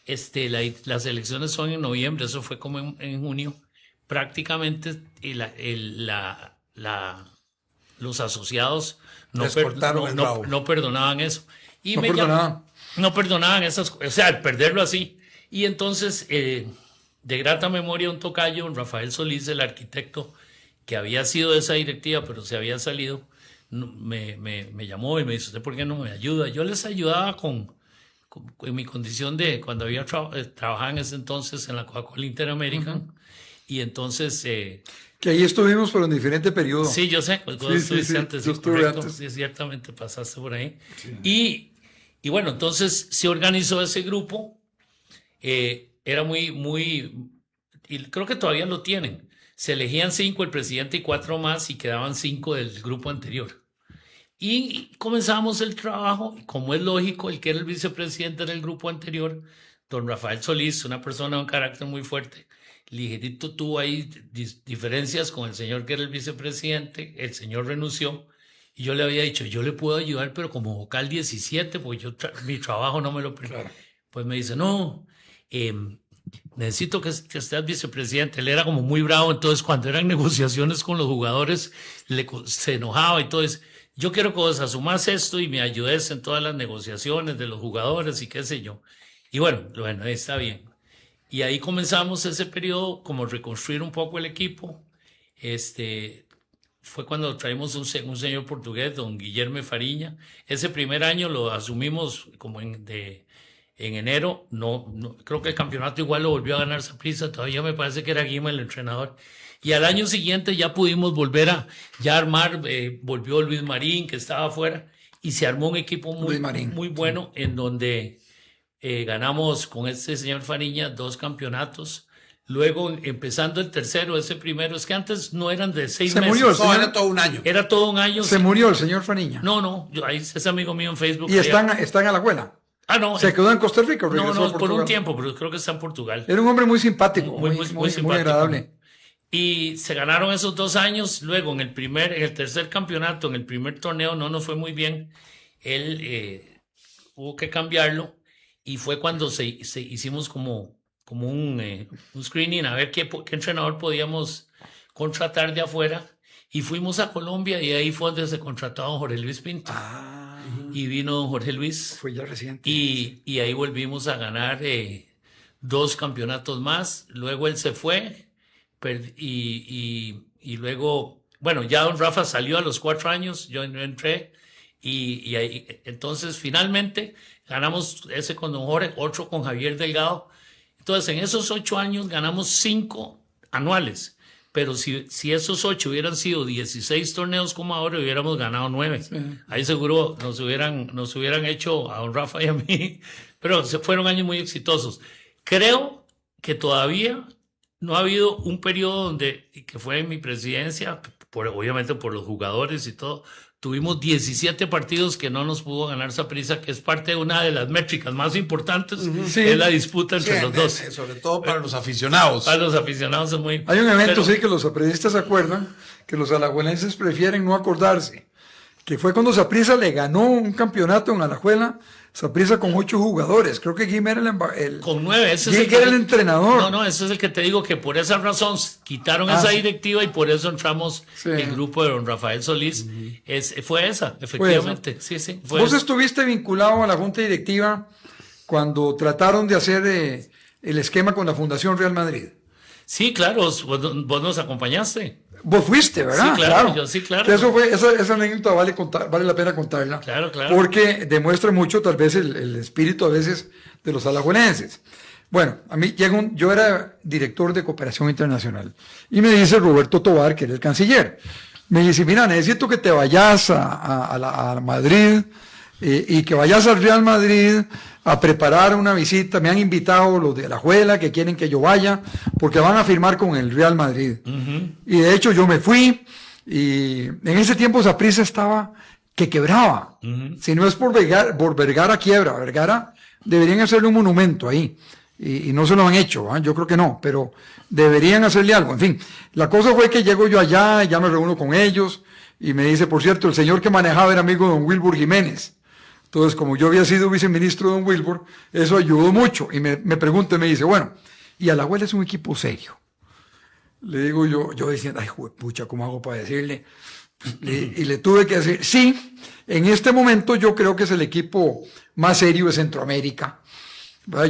S3: las elecciones son en noviembre, eso fue como en junio, prácticamente los asociados
S1: Les cortaron el rabo.
S3: no perdonaban eso. Y
S2: No perdonaban.
S3: no perdonaban esas, o sea, el perderlo así. Y entonces, de grata memoria, un tocayo, Rafael Solís, el arquitecto, que había sido de esa directiva, pero se había salido, me llamó y me dice, ¿usted por qué no me ayuda? Yo les ayudaba en mi condición de, cuando había trabajado en ese entonces en la Coca-Cola Interamerican, y entonces...
S2: que ahí estuvimos por un diferente periodo.
S3: Sí, yo sé, pues vos estuviste antes, sí, correcto, sí, ciertamente pasaste por ahí. Sí. Y bueno, entonces se organizó ese grupo, era muy, y creo que todavía lo tienen. Se elegían 5 el presidente y 4 más y quedaban 5 del grupo anterior. Y comenzamos el trabajo, como es lógico, el que era el vicepresidente del grupo anterior, don Rafael Solís, una persona de un carácter muy fuerte, ligerito tuvo ahí diferencias con el señor que era el vicepresidente, el señor renunció, y yo le había dicho, yo le puedo ayudar, pero como vocal 17, porque mi trabajo no me lo permite. Claro. Pues me dice, no, necesito que seas vicepresidente. Él era como muy bravo, entonces cuando eran negociaciones con los jugadores, se enojaba y todo eso. Yo quiero que vos asumas esto y me ayudes en todas las negociaciones de los jugadores y qué sé yo. Y bueno, está bien. Y ahí comenzamos ese periodo, como reconstruir un poco el equipo. Fue cuando traímos un señor portugués, don Guillermo Fariña. Ese primer año lo asumimos como en enero. No, creo que el campeonato igual lo volvió a ganar Saprissa. Todavía me parece que era Guima el entrenador. Y al año siguiente ya pudimos volver a armar. Volvió Luis Marín, que estaba afuera, y se armó un equipo muy bueno, en donde ganamos con este señor Fariña 2 campeonatos. Luego, empezando el tercero, ese primero, es que antes no eran de 6 meses.
S2: Murió el señor.
S1: No, era todo un año.
S3: Era todo un año.
S2: Se murió el señor Fariña.
S3: No, ahí es amigo mío en Facebook.
S2: ¿Y están a la abuela?
S3: No.
S2: ¿Se quedó en Costa Rica o regresó a Portugal?
S3: Por un tiempo, pero creo que está en Portugal.
S2: Era un hombre muy simpático, muy
S3: simpático.
S2: agradable.
S3: Y se ganaron esos 2 años. Luego, en el tercer campeonato, en el primer torneo, no nos fue muy bien. Él hubo que cambiarlo. Y fue cuando hicimos como un screening a ver qué entrenador podíamos contratar de afuera. Y fuimos a Colombia y ahí fue donde se contrató a don Jorge Luis Pinto. Y vino don Jorge Luis.
S2: Fue ya reciente.
S3: Y ahí volvimos a ganar 2 campeonatos más. Luego él se fue. Y luego, bueno, ya don Rafa salió a los 4 años. Yo no entré. Y ahí, entonces finalmente ganamos ese con don Jorge, otro con Javier Delgado. Entonces en esos 8 años ganamos 5 anuales, pero si esos 8 hubieran sido 16 torneos como ahora, hubiéramos ganado 9. Sí. Ahí seguro nos hubieran hecho a don Rafa y a mí, pero fueron años muy exitosos. Creo que todavía no ha habido un periodo que fue en mi presidencia, obviamente por los jugadores y todo. Tuvimos 17 partidos que no nos pudo ganar Saprissa, que es parte de una de las métricas más importantes, es la disputa entre los dos.
S1: Sobre todo para los aficionados.
S3: Para los aficionados es muy...
S2: Hay un evento, que los sapricistas se acuerdan, que los alajuelenses prefieren no acordarse, que fue cuando Saprissa le ganó un campeonato en Alajuela, Saprissa con 8 jugadores, creo que Guim era
S3: con 9, ese
S2: es el entrenador.
S3: No, ese es el que te digo que por esa razón quitaron esa directiva y por eso entramos el grupo de don Rafael Solís. Fue esa, efectivamente. Sí,
S2: Vos estuviste vinculado a la junta directiva cuando trataron de hacer el esquema con la Fundación Real Madrid.
S3: Sí, claro, vos nos acompañaste.
S2: Vos fuiste, ¿verdad?
S3: Sí, claro. Yo, sí, claro.
S2: Que esa anécdota vale la pena contarla.
S3: Claro.
S2: Porque demuestra mucho, tal vez, el espíritu a veces de los alajuelenses. Bueno, a mí yo era director de cooperación internacional. Y me dice Roberto Tobar, que era el canciller. Me dice, mira, necesito que te vayas a Madrid y que vayas al Real Madrid a preparar una visita. Me han invitado los de Alajuela que quieren que yo vaya porque van a firmar con el Real Madrid. Y de hecho yo me fui y en ese tiempo Saprissa estaba que quebraba. Si no es por Vergara quiebra, Vergara deberían hacerle un monumento ahí. Y no se lo han hecho, yo creo que no, pero deberían hacerle algo. En fin, la cosa fue que llego yo allá, ya me reúno con ellos y me dice, por cierto, el señor que manejaba era amigo de don Wilbur Jiménez. Entonces, como yo había sido viceministro de don Wilbur, eso ayudó mucho. Y me pregunta y me dice, bueno, y Alajuela es un equipo serio. Le digo yo diciendo, ay, pucha, ¿cómo hago para decirle? Y le tuve que decir, sí, en este momento yo creo que es el equipo más serio de Centroamérica.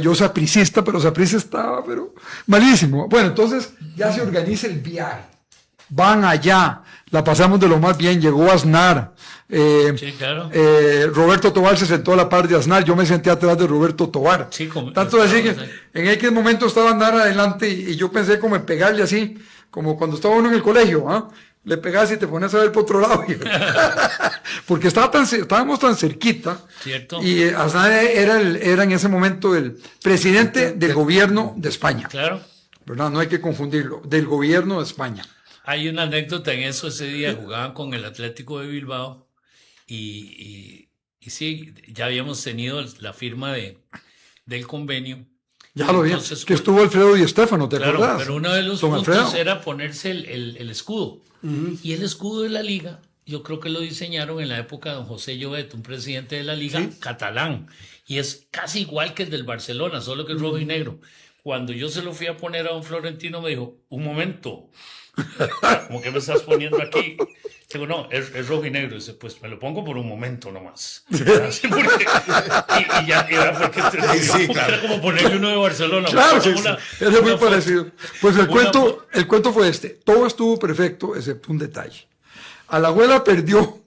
S2: Yo sapricista, pero Saprissa estaba, pero malísimo. Bueno, entonces ya se organiza el viaje. Van allá, la pasamos de lo más bien, llegó Aznar.
S3: Sí, claro.
S2: Roberto Tobar se sentó a la par de Aznar, yo me senté atrás de Roberto Tobar.
S3: Sí,
S2: tanto decir que en aquel momento estaba Aznar adelante y yo pensé como en pegarle así, como cuando estaba uno en el colegio, le pegabas y te ponías a ver por otro lado. Porque estábamos tan cerquita.
S3: Cierto.
S2: Y Aznar era en ese momento el presidente del gobierno de España.
S3: Claro.
S2: ¿Verdad? No hay que confundirlo. Del gobierno de España.
S3: Hay una anécdota en eso. Ese día jugaban con el Atlético de Bilbao y sí, ya habíamos tenido la firma del convenio.
S2: Ya lo vi,
S3: Entonces,
S2: que estuvo Alfredo y Estefano, ¿te
S3: claro,
S2: acuerdas?
S3: pero uno de los
S2: Don
S3: puntos
S2: Alfredo.
S3: era ponerse el escudo. Y el escudo de la liga, yo creo que lo diseñaron en la época de don José Llobet, un presidente de la liga catalán. Y es casi igual que el del Barcelona, solo que es rojo y negro. Cuando yo se lo fui a poner a don Florentino, me dijo, un momento, ¿cómo que me estás poniendo aquí? Digo, no, es rojo y negro. Dice, pues me lo pongo por un momento nomás. Así porque, y ya era porque era como ponerle uno de Barcelona.
S2: Claro, sí, es muy
S3: foto.
S2: parecido. Pues el cuento fue este. Todo estuvo perfecto, excepto un detalle. Alajuela perdió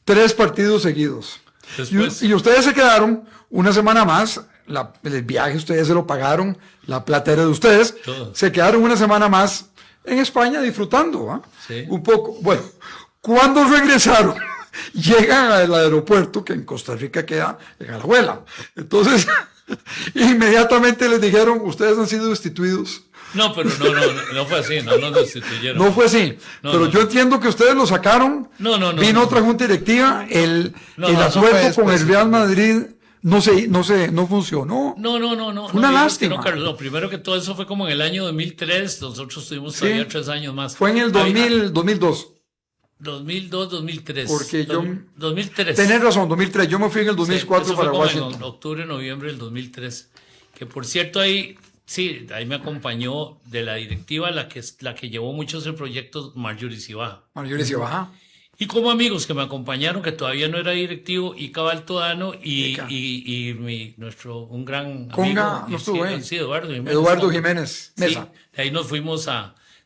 S2: 3 partidos seguidos.
S3: Después,
S2: Y ustedes se quedaron una semana más. El viaje ustedes se lo pagaron, la plata era de ustedes.
S3: Todo.
S2: Se quedaron una semana más en España disfrutando,
S3: Sí.
S2: un poco. Bueno, cuando regresaron, llegan al aeropuerto, que en Costa Rica queda en Alajuela. Entonces, inmediatamente les dijeron, ustedes han sido destituidos.
S3: no, pero no fue así, no nos destituyeron.
S2: No fue así,
S3: No,
S2: pero
S3: no.
S2: yo entiendo que ustedes lo sacaron.
S3: No,
S2: Vino otra junta directiva, el
S1: eso
S2: acuerdo
S1: fue después,
S2: con el Real
S1: sí.
S2: Madrid no funcionó.
S3: No.
S2: Fue una
S3: digas que
S2: lástima.
S3: no, Carlos. No, primero que todo eso fue como en el año 2003. Nosotros tuvimos todavía 3 años más.
S2: Fue en el 2002.
S3: 2002, 2003.
S2: Porque yo...
S3: 2003.
S2: Tenés razón, 2003. Yo me fui en el 2004
S3: Sí, eso fue
S2: para
S3: como
S2: Washington.
S3: en octubre, noviembre del 2003. Que por cierto ahí me acompañó de la directiva la que llevó muchos el proyecto Marjorie Cibaja.
S2: Marjorie Cibaja.
S3: Y como amigos que me acompañaron, que todavía no era directivo, y Cabal Todano y un gran
S2: Conga,
S3: amigo.
S2: no estuvo ahí.
S3: Sí, Eduardo Jiménez.
S2: Eduardo Jiménez Mesa.
S3: Sí, de ahí nos fuimos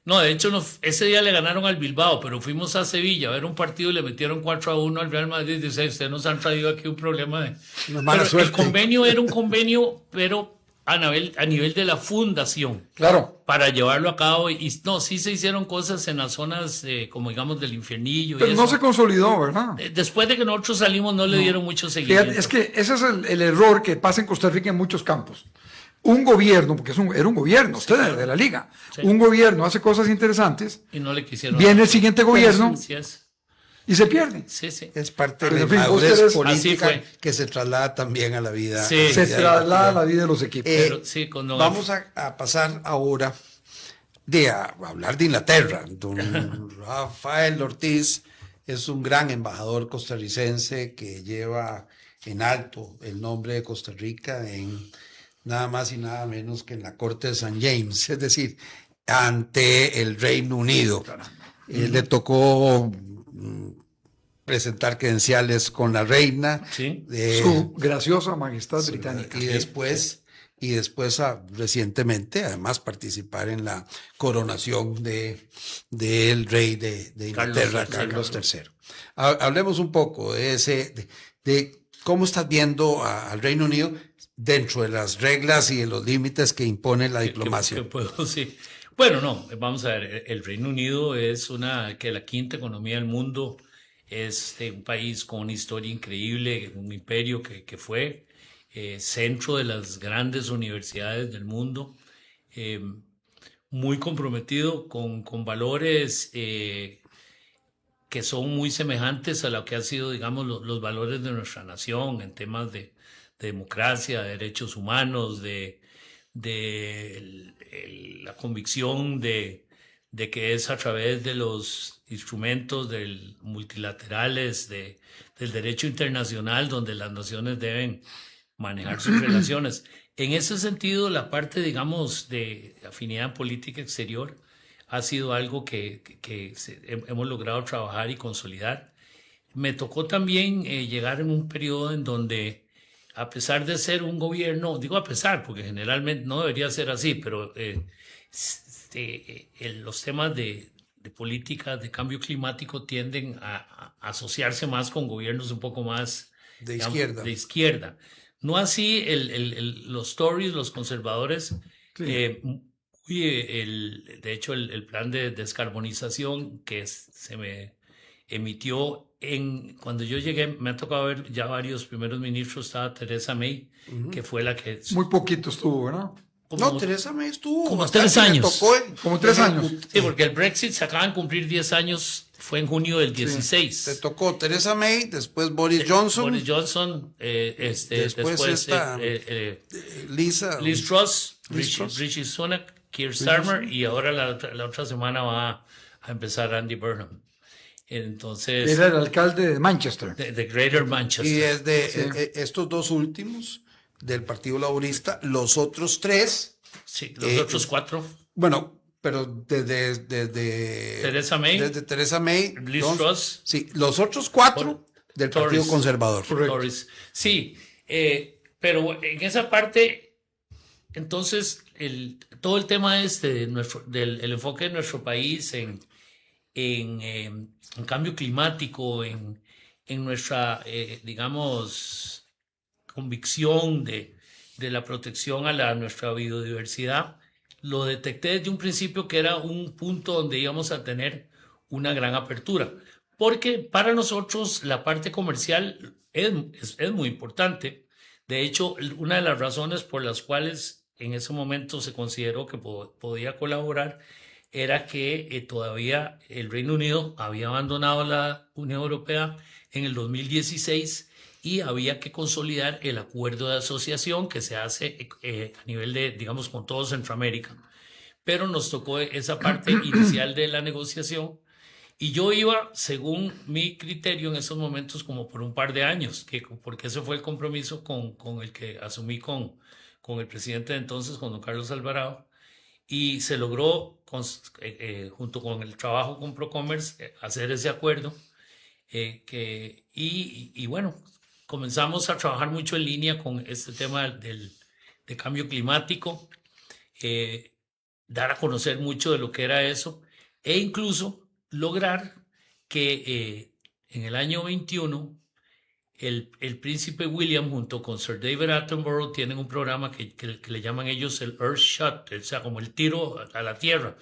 S3: No, de hecho, ese día le ganaron al Bilbao, pero fuimos a Sevilla a ver un partido y le metieron 4-1 al Real Madrid. Dice, ustedes nos han traído aquí un problema de...
S1: Una mala
S3: Pero
S1: suerte.
S3: el convenio era un convenio, pero a nivel de la fundación.
S2: Claro.
S3: Para llevarlo a cabo. Y no, sí se hicieron cosas en las zonas, como digamos, del Infiernillo.
S2: Pero
S3: y
S2: no
S3: eso.
S2: se consolidó, ¿verdad?
S3: Después de que nosotros salimos, no le dieron mucho seguimiento.
S2: Fíjate, es que ese es el error que pasa en Costa Rica en muchos campos. Un gobierno, porque era un gobierno, ustedes de la liga,
S3: Sí.
S2: un gobierno hace cosas interesantes,
S3: Y no le quisieron.
S2: viene el siguiente gobierno
S3: Sí, es.
S2: y se pierde.
S3: Sí, sí.
S1: Es parte
S2: Pero,
S1: de
S2: en fin,
S1: la
S2: vos
S1: madurez
S2: querés-
S1: política
S3: Así fue.
S1: que se traslada también a la vida.
S3: Sí.
S1: a la
S2: Se
S1: vida
S2: traslada a la
S1: cotidiana.
S2: vida de los equipos.
S3: Pero sí, con don
S1: Vamos a pasar ahora a hablar de Inglaterra. Don Rafael Ortiz es un gran embajador costarricense que lleva en alto el nombre de Costa Rica en nada más y nada menos que en la Corte de San James, es decir, ante el Reino Unido. Le tocó presentar credenciales con la reina.
S3: Sí.
S2: Su graciosa majestad británica.
S1: Y después, recientemente, además, participar en la coronación del rey de Inglaterra, Carlos III. Hablemos un poco de cómo estás viendo al Reino Unido dentro de las reglas y de los límites que impone la diplomacia.
S3: Que puedo, sí. Bueno, no, vamos a ver, el Reino Unido es la quinta economía del mundo, Es un país con una historia increíble, un imperio que fue centro de las grandes universidades del mundo, muy comprometido con valores que son muy semejantes a lo que han sido, digamos, los valores de nuestra nación en temas de democracia, de derechos humanos, la convicción de que es a través de los instrumentos multilaterales del derecho internacional donde las naciones deben manejar sus relaciones. En ese sentido, la parte, digamos, de afinidad en política exterior ha sido algo que hemos logrado trabajar y consolidar. Me tocó también llegar en un periodo en donde, a pesar de ser un gobierno, digo a pesar, porque generalmente no debería ser así, pero los temas de política de cambio climático tienden a asociarse más con gobiernos un poco más
S1: De
S3: digamos,
S1: izquierda.
S3: de izquierda. No así los Tories, los conservadores.
S2: Sí.
S3: De hecho, el plan de descarbonización que se me emitió cuando yo llegué, me ha tocado ver ya varios primeros ministros, estaba Theresa May, que fue la que...
S2: Muy poquito estuvo, ¿verdad?
S1: No, Theresa May estuvo
S3: como
S1: bastante,
S3: 3 años.
S1: le tocó
S2: Como 3 años.
S3: Sí, porque el Brexit se acaban de cumplir 10 años, fue en junio del 16.
S1: Te tocó Theresa May, después Boris Johnson,
S3: Boris Johnson, después
S1: esta, Liz
S3: Liz Truss,
S1: Liz Truss.
S3: Rishi Sunak, Keir Starmer, y ahora la otra semana va a empezar Andy Burnham. Entonces,
S2: Era el alcalde de Manchester.
S3: de Greater Manchester.
S1: Y es de estos dos últimos del Partido Laborista, los otros tres,
S3: Sí, los otros 4.
S1: bueno, pero desde
S3: Theresa May,
S1: desde Theresa May,
S3: Liz Truss,
S1: sí, los otros 4 del Partido
S3: Tories.
S1: Conservador.
S3: Tories. Sí, pero en esa parte, entonces, todo el tema del enfoque de nuestro país en cambio climático, en nuestra, digamos, convicción de la protección a nuestra biodiversidad, lo detecté desde un principio que era un punto donde íbamos a tener una gran apertura, porque para nosotros la parte comercial es muy importante. De hecho, una de las razones por las cuales en ese momento se consideró que podía colaborar era que todavía el Reino Unido había abandonado la Unión Europea en el 2016 y había que consolidar el acuerdo de asociación que se hace a nivel de, digamos, con todo Centroamérica. Pero nos tocó esa parte inicial de la negociación y yo iba, según mi criterio en esos momentos, como por un par de años, porque ese fue el compromiso con el que asumí con el presidente de entonces, con don Carlos Alvarado, y se logró, junto con el trabajo con Procommerce, hacer ese acuerdo. Y bueno, comenzamos a trabajar mucho en línea con este tema de cambio climático, dar a conocer mucho de lo que era eso e incluso lograr que en el año 21 el príncipe William junto con Sir David Attenborough tienen un programa que le llaman ellos el Earthshot, o sea, como el tiro a la tierra,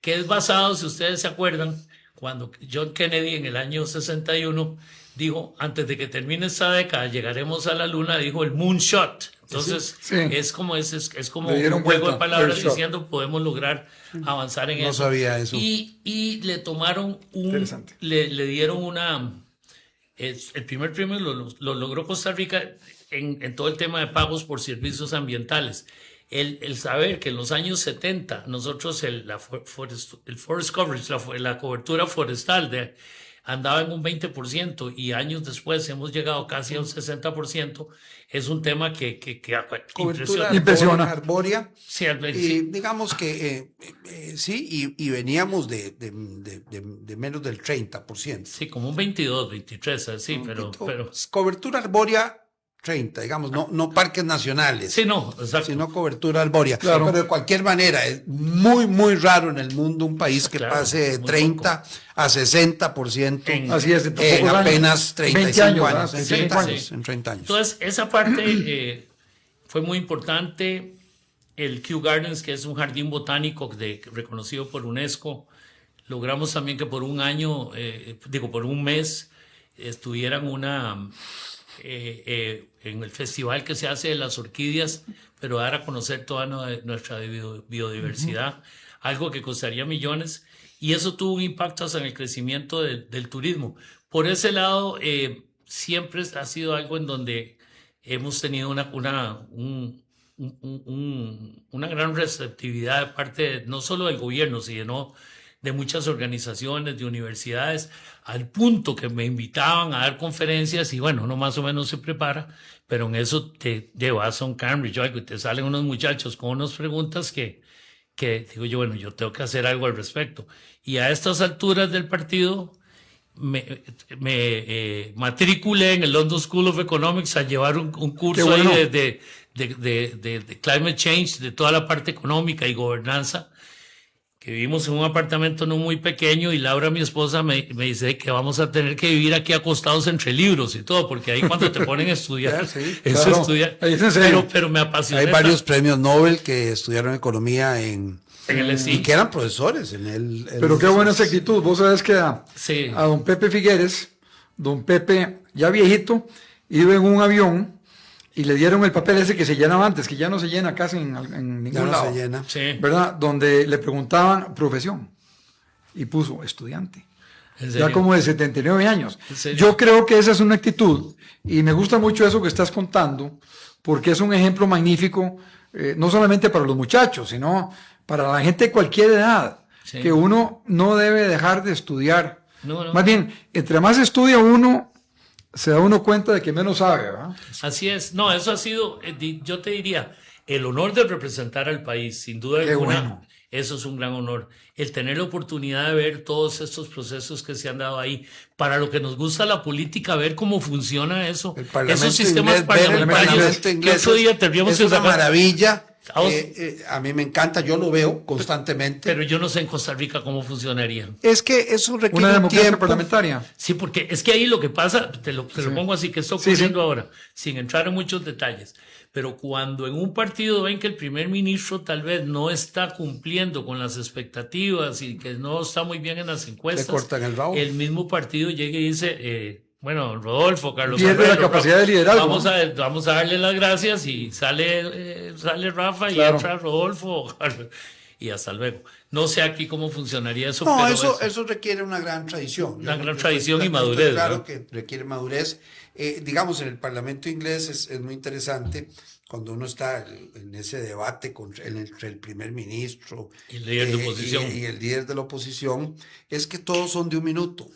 S3: que es basado, si ustedes se acuerdan, cuando John Kennedy en el año 61 dijo, antes de que termine esta década llegaremos a la luna, dijo el Moonshot. Entonces
S2: Sí.
S3: es como
S2: Le
S3: un juego de palabras
S2: Earthshot.
S3: diciendo podemos lograr avanzar en
S1: No
S3: eso.
S1: sabía eso.
S3: Y le tomaron
S2: Interesante.
S3: le dieron el primer premio lo logró Costa Rica en todo el tema de pagos por servicios ambientales. El saber que en los años 70 nosotros el forest coverage, la cobertura forestal andaba en un 20% y años después hemos llegado casi a un 60%, es un tema que
S1: Cobertura
S2: Impresiona.
S1: arbórea.
S3: Sí,
S1: Y digamos que sí, y veníamos de menos del 30%.
S3: sí, como un 22, 23, así, pero
S1: Cobertura arbórea 30, digamos, no parques nacionales.
S3: sí, no, exacto.
S1: Sino cobertura arbórea.
S2: Claro.
S1: Pero de cualquier manera, es muy, muy raro en el mundo un país que
S3: Claro,
S1: pase de
S3: muy
S1: 30 a 60%
S2: Así es, de
S1: en
S2: pocos años.
S1: apenas
S2: 20
S1: 35
S2: años,
S1: años.
S2: ¿verdad?
S1: En
S2: Sí,
S1: 30
S3: sí.
S1: años. En 30 años.
S3: Entonces, esa parte fue muy importante. El Kew Gardens, que es un jardín botánico reconocido por UNESCO, logramos también que por un año, por un mes, estuvieran en el festival que se hace de las orquídeas, pero dar a conocer toda nuestra biodiversidad, algo que costaría millones, y eso tuvo un impacto hasta en el crecimiento del turismo. Por ese lado, siempre ha sido algo en donde hemos tenido una gran receptividad de parte no solo del gobierno, sino de muchas organizaciones, de universidades, al punto que me invitaban a dar conferencias y bueno, uno más o menos se prepara, pero en eso te llevas a un Cambridge, y te salen unos muchachos con unas preguntas que digo yo, bueno, yo tengo que hacer algo al respecto. Y a estas alturas del partido me matriculé en el London School of Economics a llevar un curso
S2: bueno.
S3: ahí de climate change, de toda la parte económica y gobernanza, que vivimos en un apartamento no muy pequeño, y Laura, mi esposa, me dice que vamos a tener que vivir aquí acostados entre libros y todo, porque ahí cuando te ponen a estudiar,
S1: Sí,
S3: eso
S2: claro.
S3: estudiar,
S2: Ahí es en serio.
S3: pero me apasiona.
S1: Hay varios premios Nobel que estudiaron economía
S3: en el
S1: y
S3: SI.
S1: que eran profesores en el...
S2: Pero qué buena esa actitud. Vos sabés que
S3: Sí.
S2: a don Pepe Figueres, don Pepe, ya viejito, iba en un avión y le dieron el papel ese que se llenaba antes, que ya no se llena casi en ningún
S1: Ya no
S2: lado.
S1: se llena.
S3: Sí.
S2: ¿Verdad? Donde le preguntaban profesión y puso estudiante.
S3: ¿En
S2: Ya
S3: serio?
S2: como de 79 años.
S3: ¿En serio?
S2: Yo creo que esa es una actitud y me gusta mucho eso que estás contando porque es un ejemplo magnífico, no solamente para los muchachos, sino para la gente de cualquier edad,
S3: Sí.
S2: que uno no debe dejar de estudiar.
S3: No.
S2: Más bien, entre más estudia uno, se da uno cuenta de que menos sabe, ¿verdad?
S3: Así es. No, eso ha sido, yo te diría, el honor de representar al país, sin duda
S2: Qué
S3: alguna.
S2: bueno.
S3: Eso es un gran honor. El tener la oportunidad de ver todos estos procesos que se han dado ahí. Para lo que nos gusta la política, ver cómo funciona eso.
S1: El Parlamento
S3: Esos sistemas
S1: inglés, ver el
S3: parlamentarios.
S1: Parlamento
S3: Que
S1: inglés
S3: otro día tendríamos
S1: es
S3: que
S1: una
S3: sacar.
S1: maravilla.
S3: A vos-
S1: A mí me encanta, yo lo veo constantemente.
S3: Pero yo no sé en Costa Rica cómo funcionaría.
S1: Es que eso requiere
S2: Una
S1: un
S2: democracia
S1: tiempo.
S2: parlamentaria.
S3: Sí, porque es que ahí lo que pasa, te lo pongo así, que está
S2: Sí,
S3: ocurriendo
S2: sí.
S3: ahora, sin entrar en muchos detalles, pero cuando en un partido ven que el primer ministro tal vez no está cumpliendo con las expectativas y que no está muy bien en las encuestas,
S1: cortan el rabo.
S3: mismo partido llega y dice, bueno, Rodolfo, Carlos
S2: Pierde la
S3: Alberto,
S2: capacidad de liderazgo,
S3: vamos a darle las gracias y sale Rafa y
S2: Claro.
S3: entra Rodolfo y hasta luego. No sé aquí cómo funcionaría eso.
S1: No,
S3: pero
S1: eso requiere una gran tradición.
S3: Una gran
S1: Yo
S3: tradición y
S1: estoy
S3: madurez,
S1: Claro
S3: ¿no?
S1: que requiere madurez. Digamos, en el Parlamento inglés es muy interesante cuando uno está en ese debate entre el primer ministro
S3: Y el líder de oposición.
S1: y el líder de la oposición, es que todos son de un minuto.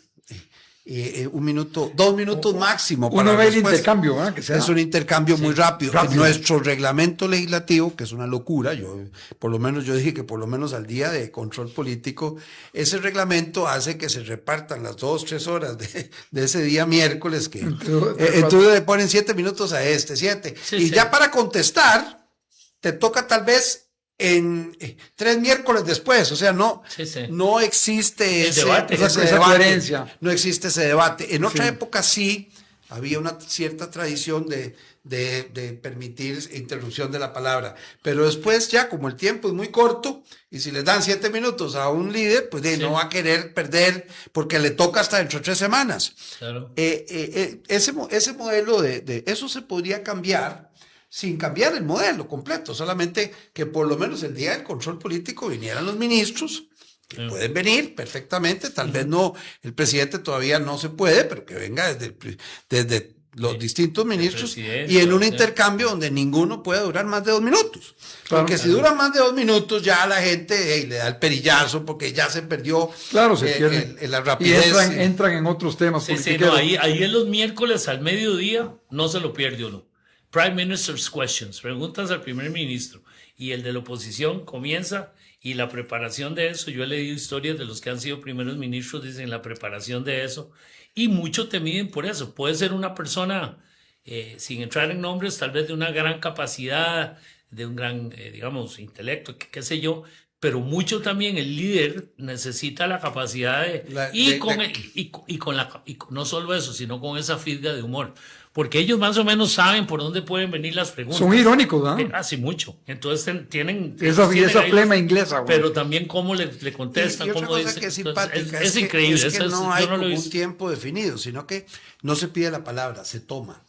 S1: 1 minuto, 2 minutos máximo.
S2: Uno
S1: para
S2: ve el
S1: respuesta.
S2: intercambio, ¿verdad? Que sea.
S1: Es un intercambio muy rápido.
S2: rápido.
S1: Nuestro reglamento legislativo, que es una locura, yo dije que por lo menos al día de control político, ese reglamento hace que se repartan las 2-3 horas de ese día miércoles, que entonces le ponen 7 minutos a 7.
S3: Sí,
S1: y
S3: sí.
S1: ya para contestar, te toca tal vez en 3 miércoles después, o sea, no,
S3: Sí, sí.
S1: no existe
S3: El debate.
S2: Esa
S1: debate,
S2: coherencia.
S1: no existe ese debate. En otra
S2: Sí.
S1: época sí había una cierta tradición de permitir interrupción de la palabra, pero después ya como el tiempo es muy corto y si les dan 7 minutos a un líder, pues
S3: Sí.
S1: no va a querer perder porque le toca hasta dentro de 3 semanas.
S3: Claro.
S1: Ese modelo de eso se podría cambiar sin cambiar el modelo completo, solamente que por lo menos el día del control político vinieran los ministros, que
S3: Sí.
S1: pueden venir perfectamente, tal vez no, el presidente todavía no se puede, pero que venga desde los distintos ministros
S3: presidente,
S1: y en un
S3: sí.
S1: intercambio donde ninguno puede durar más de 2 minutos.
S2: Claro.
S1: Porque si dura más de 2 minutos ya la gente le da el perillazo porque ya se perdió
S2: Claro, se pierde.
S1: la
S2: Y
S1: rapidez.
S2: entran en otros temas.
S3: Sí, sí,
S2: politiqueros.
S3: no, ahí en los miércoles al mediodía no se lo pierde uno. Prime Minister's Questions, preguntas al primer ministro. Y el de la oposición comienza y la preparación de eso. Yo he leído historias de los que han sido primeros ministros, dicen la preparación de eso. Y mucho te miden por eso. Puede ser una persona, sin entrar en nombres, tal vez de una gran capacidad, de un gran, digamos, intelecto, qué sé yo, pero mucho también el líder necesita la capacidad de... No solo eso, sino con esa fisga de humor. Porque ellos más o menos saben por dónde pueden venir las preguntas.
S2: Son irónicos, ¿no?
S3: Así mucho. Entonces tienen
S2: esa flema inglesa, güey.
S3: pero también cómo le contestan,
S1: y otra
S3: cómo
S1: cosa
S3: dicen.
S1: que es simpática
S3: es increíble.
S1: es que no hay
S3: yo no lo he
S1: un
S3: visto.
S1: tiempo definido, sino que no se pide la palabra, se toma.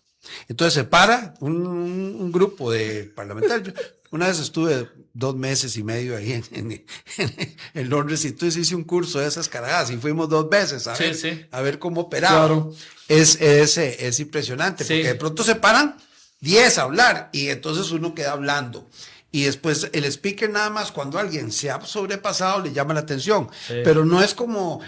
S1: Entonces se para un grupo de parlamentarios. Una vez estuve 2 meses y medio ahí en Londres, y entonces hice un curso de esas carajadas y fuimos 2 veces a ver cómo operaba.
S2: Claro.
S1: Es impresionante,
S3: Sí.
S1: porque de pronto se paran 10 a hablar y entonces uno queda hablando. Y después el speaker nada más cuando alguien se ha sobrepasado le llama la atención.
S3: Sí.
S1: Pero no es como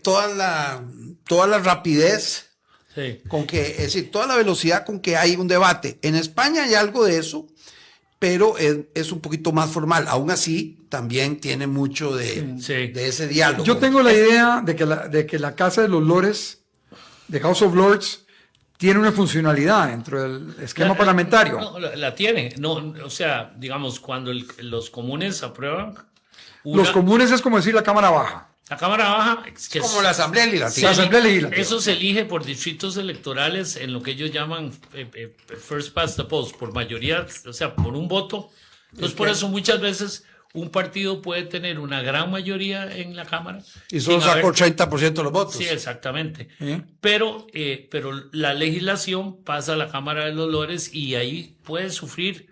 S1: toda la rapidez
S3: Sí.
S1: con que, es decir, toda la velocidad con que hay un debate. En España hay algo de eso, pero es un poquito más formal. Aún así, también tiene mucho de ese diálogo.
S2: Yo tengo la idea de que la Casa de los Lores, de House of Lords, tiene una funcionalidad dentro del esquema parlamentario.
S3: No, la tiene. No, o sea, digamos, cuando los comunes aprueban...
S2: Los comunes es como decir la Cámara Baja.
S3: La Cámara Baja...
S1: Es como la Asamblea Legislativa.
S2: La Asamblea Legislativa.
S3: Eso se elige por distritos electorales en lo que ellos llaman first past the post, por mayoría, o sea, por un voto. Entonces, por eso muchas veces un partido puede tener una gran mayoría en la Cámara.
S1: Y solo sacó 30% de los votos.
S3: Sí, exactamente. Pero la legislación pasa a la Cámara de los Lores y ahí puede sufrir...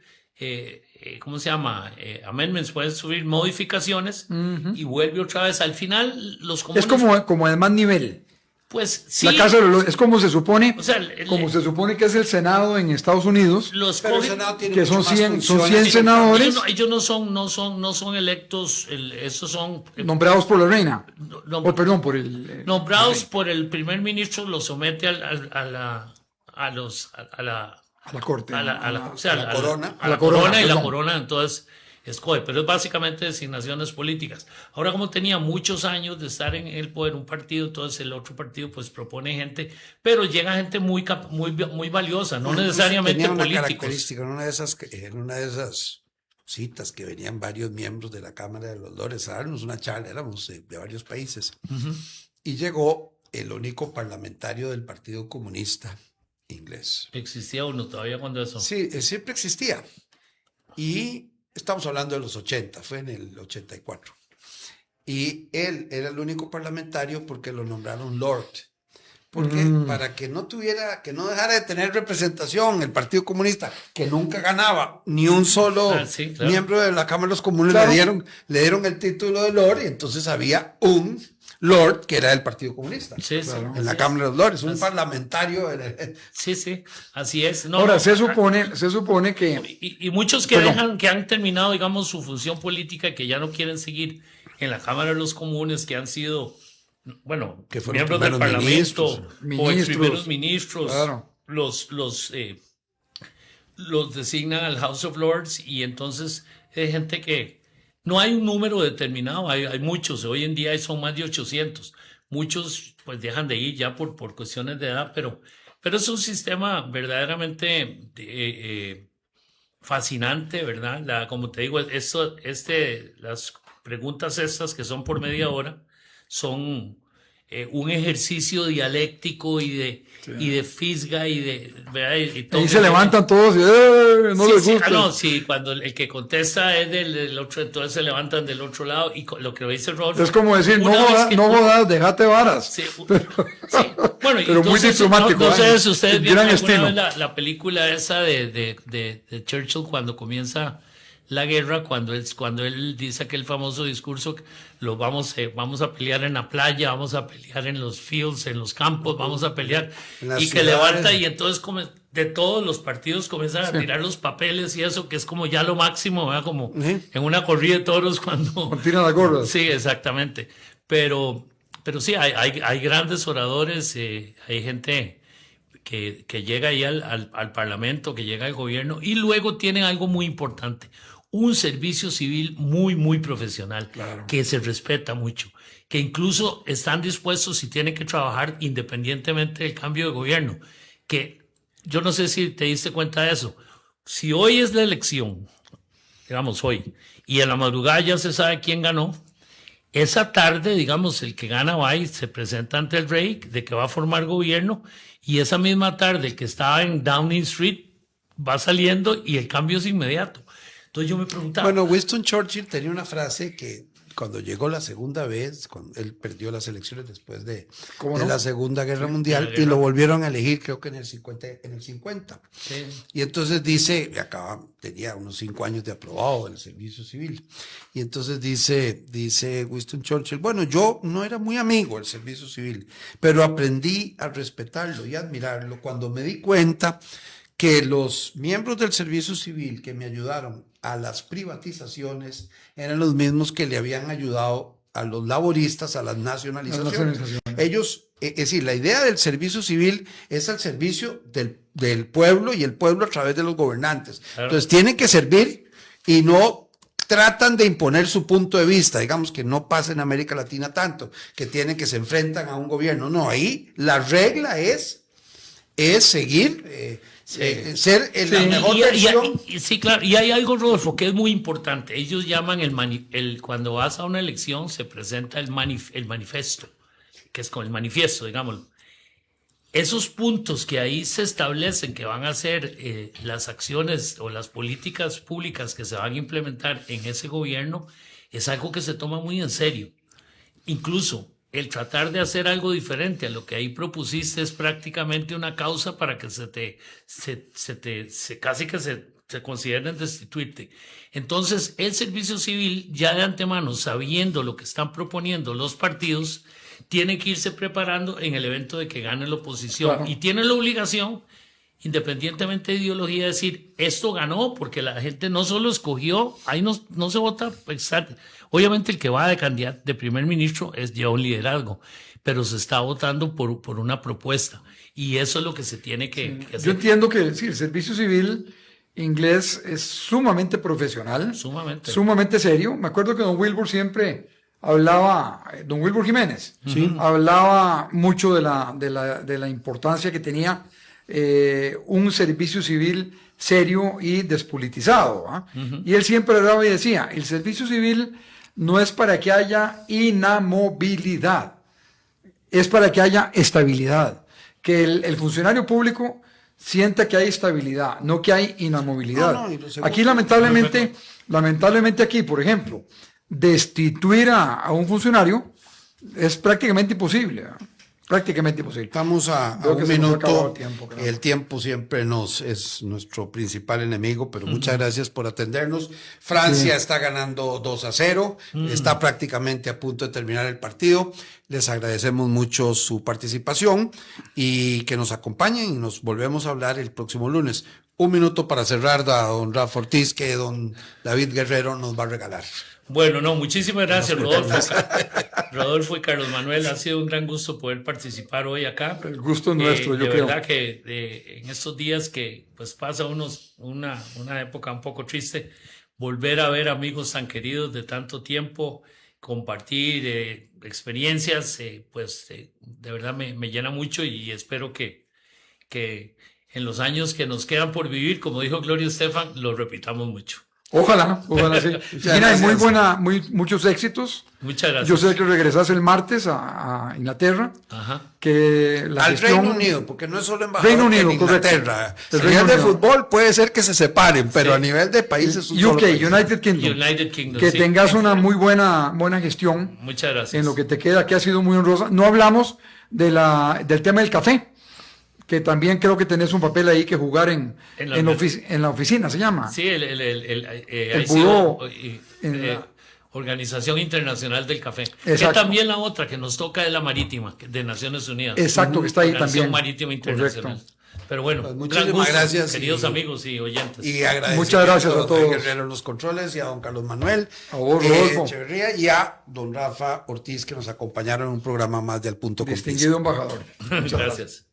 S3: ¿cómo se llama? Amendments, pueden subir modificaciones y vuelve otra vez. Al final, los comunes...
S2: Es como de más nivel.
S3: Pues sí.
S2: La Casa de los Lores es como se supone,
S3: O sea,
S2: se supone que es el Senado en Estados Unidos,
S1: Pero el Senado tiene
S2: que
S1: mucho
S2: son
S1: más
S2: 100
S1: funciones.
S2: senadores
S3: ellos no son electos, esos son
S2: nombrados por la reina.
S3: no-
S2: Perdón, por el...
S3: nombrados por el primer ministro, los somete a la
S2: corte.
S3: o sea,
S1: a la corona.
S3: a la corona y la
S2: perdón.
S3: corona entonces escoge, pero es básicamente designaciones políticas. Ahora, como tenía muchos años de estar en el poder un partido, entonces el otro partido pues propone gente, pero llega gente muy valiosa, no necesariamente
S1: Tenía una
S3: políticos.
S1: característica, en una de esas citas que venían varios miembros de la Cámara de los Lores a darnos una charla, éramos de varios países, y llegó el único parlamentario del Partido Comunista inglés.
S3: Existía uno todavía cuando eso.
S1: Sí, siempre existía. Y estamos hablando de los 80, fue en el 84. Y él era el único parlamentario porque lo nombraron Lord. Porque para que no dejara de tener representación el Partido Comunista, que nunca ganaba ni un solo miembro de la Cámara de los Comunes, le dieron el título de Lord, y entonces había un Lord que era del Partido Comunista.
S3: Sí,
S1: En la Cámara de los Lores, un parlamentario.
S3: Sí, así es. No,
S2: Ahora, se supone que...
S3: Y muchos que han terminado, digamos, su función política, que ya no quieren seguir en la Cámara de los Comunes, que han sido, bueno,
S1: que fueron
S3: miembros del Parlamento, o ex primeros ministros,
S2: claro.
S3: los designan al House of Lords, y entonces hay gente que no hay un número determinado, hay muchos, hoy en día son más de 800, muchos pues dejan de ir ya por cuestiones de edad, pero es un sistema verdaderamente fascinante, ¿verdad? Como te digo, las preguntas estas que son por media hora son un ejercicio dialéctico y de fisga ¿verdad? Y todo
S2: ahí se levantan todos y no les gusta.
S3: Sí, cuando el que contesta es del otro, entonces se levantan del otro lado, y lo que dice Rodolfo...
S2: Es como decir, no jodas, déjate varas.
S3: Sí, bueno,
S2: pero
S3: entonces,
S2: muy diplomático.
S3: No sé si ustedes vieron alguna
S2: estilo.
S3: vez la película esa de Churchill cuando comienza la guerra, cuando él dice aquel famoso discurso, vamos a pelear en la playa, vamos a pelear en los fields, en los campos, vamos a pelear, y que levanta, y entonces de todos los partidos comienzan a tirar los papeles y eso, que es como ya lo máximo, ¿verdad? Como en una corrida de toros cuando
S2: tiran las gorras.
S3: Sí, exactamente, pero sí, hay grandes oradores, hay gente que llega ahí al Parlamento, que llega al gobierno, y luego tienen algo muy importante, un servicio civil muy, muy profesional, que se respeta mucho, que incluso están dispuestos, si tienen que trabajar independientemente del cambio de gobierno, que yo no sé si te diste cuenta de eso. Si hoy es la elección digamos hoy, y en la madrugada ya se sabe quién ganó. Esa tarde, digamos, el que gana va y se presenta ante el rey de que va a formar gobierno, y esa misma tarde el que estaba en Downing Street va saliendo y el cambio es inmediato. Entonces yo me preguntaba...
S1: Bueno, Winston Churchill tenía una frase que cuando llegó la segunda vez, cuando él perdió las elecciones después de la Segunda Guerra Mundial, y lo volvieron a elegir creo que en el 50.
S3: Sí.
S1: Y entonces dice, tenía unos 5 años de aprobado del servicio civil, y entonces dice Winston Churchill, bueno, yo no era muy amigo del servicio civil, pero aprendí a respetarlo y admirarlo cuando me di cuenta que los miembros del servicio civil que me ayudaron a las privatizaciones eran los mismos que le habían ayudado a los laboristas a las nacionalizaciones. Ellos, es decir, la idea del servicio civil es al servicio del pueblo y el pueblo a través de los gobernantes. Claro. Entonces tienen que servir y no tratan de imponer su punto de vista, digamos que no pasa en América Latina tanto, que se enfrentan a un gobierno. No, ahí la regla es seguir... ser la mejor versión.
S3: Sí, claro, y hay algo, Rodolfo, que es muy importante. Ellos llaman cuando vas a una elección se presenta el manifiesto, que es con el manifiesto, digámoslo. Esos puntos que ahí se establecen que van a ser las acciones o las políticas públicas que se van a implementar en ese gobierno es algo que se toma muy en serio. Incluso el tratar de hacer algo diferente a lo que ahí propusiste es prácticamente una causa para que casi que se consideren destituirte. Entonces, el servicio civil, ya de antemano, sabiendo lo que están proponiendo los partidos, tiene que irse preparando en el evento de que gane la oposición. Claro. Y tiene la obligación, independientemente de ideología, de decir, esto ganó porque la gente no solo escogió, ahí no se vota. Obviamente el que va de candidato de primer ministro lleva un liderazgo, pero se está votando por una propuesta. Y eso es lo que se tiene que hacer.
S2: Yo entiendo que el servicio civil inglés es sumamente profesional, sumamente serio. Me acuerdo que don Wilbur siempre hablaba, don Wilbur Jiménez, hablaba mucho de la importancia que tenía un servicio civil serio y despolitizado. Y él siempre hablaba y decía, el servicio civil no es para que haya inamovilidad, es para que haya estabilidad, que el funcionario público sienta que hay estabilidad, no que hay inamovilidad. Aquí lamentablemente aquí, por ejemplo, destituir a un funcionario es prácticamente imposible, ¿verdad? Prácticamente imposible.
S1: Estamos a un minuto. El tiempo siempre es nuestro principal enemigo, pero muchas gracias por atendernos. Francia está ganando 2-0, está prácticamente a punto de terminar el partido. Les agradecemos mucho su participación y que nos acompañen y nos volvemos a hablar el próximo lunes. Un minuto para cerrar a don Rafa Ortiz, que don David Guerrero nos va a regalar.
S3: Bueno, muchísimas gracias, Rodolfo. Rodolfo y Carlos Manuel, ha sido un gran gusto poder participar hoy acá.
S2: El gusto es nuestro, yo creo.
S3: De verdad que en estos días que pues pasa una época un poco triste, volver a ver amigos tan queridos de tanto tiempo, compartir experiencias, de verdad me llena mucho y espero que en los años que nos quedan por vivir, como dijo Gloria Estefan, lo repitamos mucho.
S2: Ojalá sí. Mira, muchos éxitos.
S3: Muchas gracias.
S2: Yo sé que regresas el martes a Inglaterra.
S3: Ajá.
S2: Que la
S1: al
S2: gestión...
S1: Reino Unido, porque no es solo embajador
S2: Reino Unido,
S1: en Inglaterra.
S2: El
S1: a nivel de fútbol puede ser que se separen, pero a nivel de países...
S2: UK, United Kingdom. Que tengas una muy buena gestión.
S3: Muchas gracias.
S2: En lo que te queda, que ha sido muy honrosa. No hablamos del tema del café, que también creo que tenés un papel ahí que jugar en la oficina, se llama.
S3: Sí, el Organización Internacional del Café. Exacto. Que también la otra que nos toca es la marítima, de Naciones Unidas.
S2: Exacto, que está ahí
S3: Organización
S2: también.
S3: Marítima Internacional. Correcto. Pero bueno,
S1: pues muchísimas gracias,
S3: queridos amigos y oyentes.
S1: Y agradecemos
S2: muchas gracias a todos.
S1: Guerrero en los controles y a don Carlos Manuel,
S2: a vos, Rodolfo.
S1: Echeverría, y a don Rafa Ortiz, que nos acompañaron en un programa más de Al Punto con
S2: Distinguido embajador.
S3: Muchas gracias.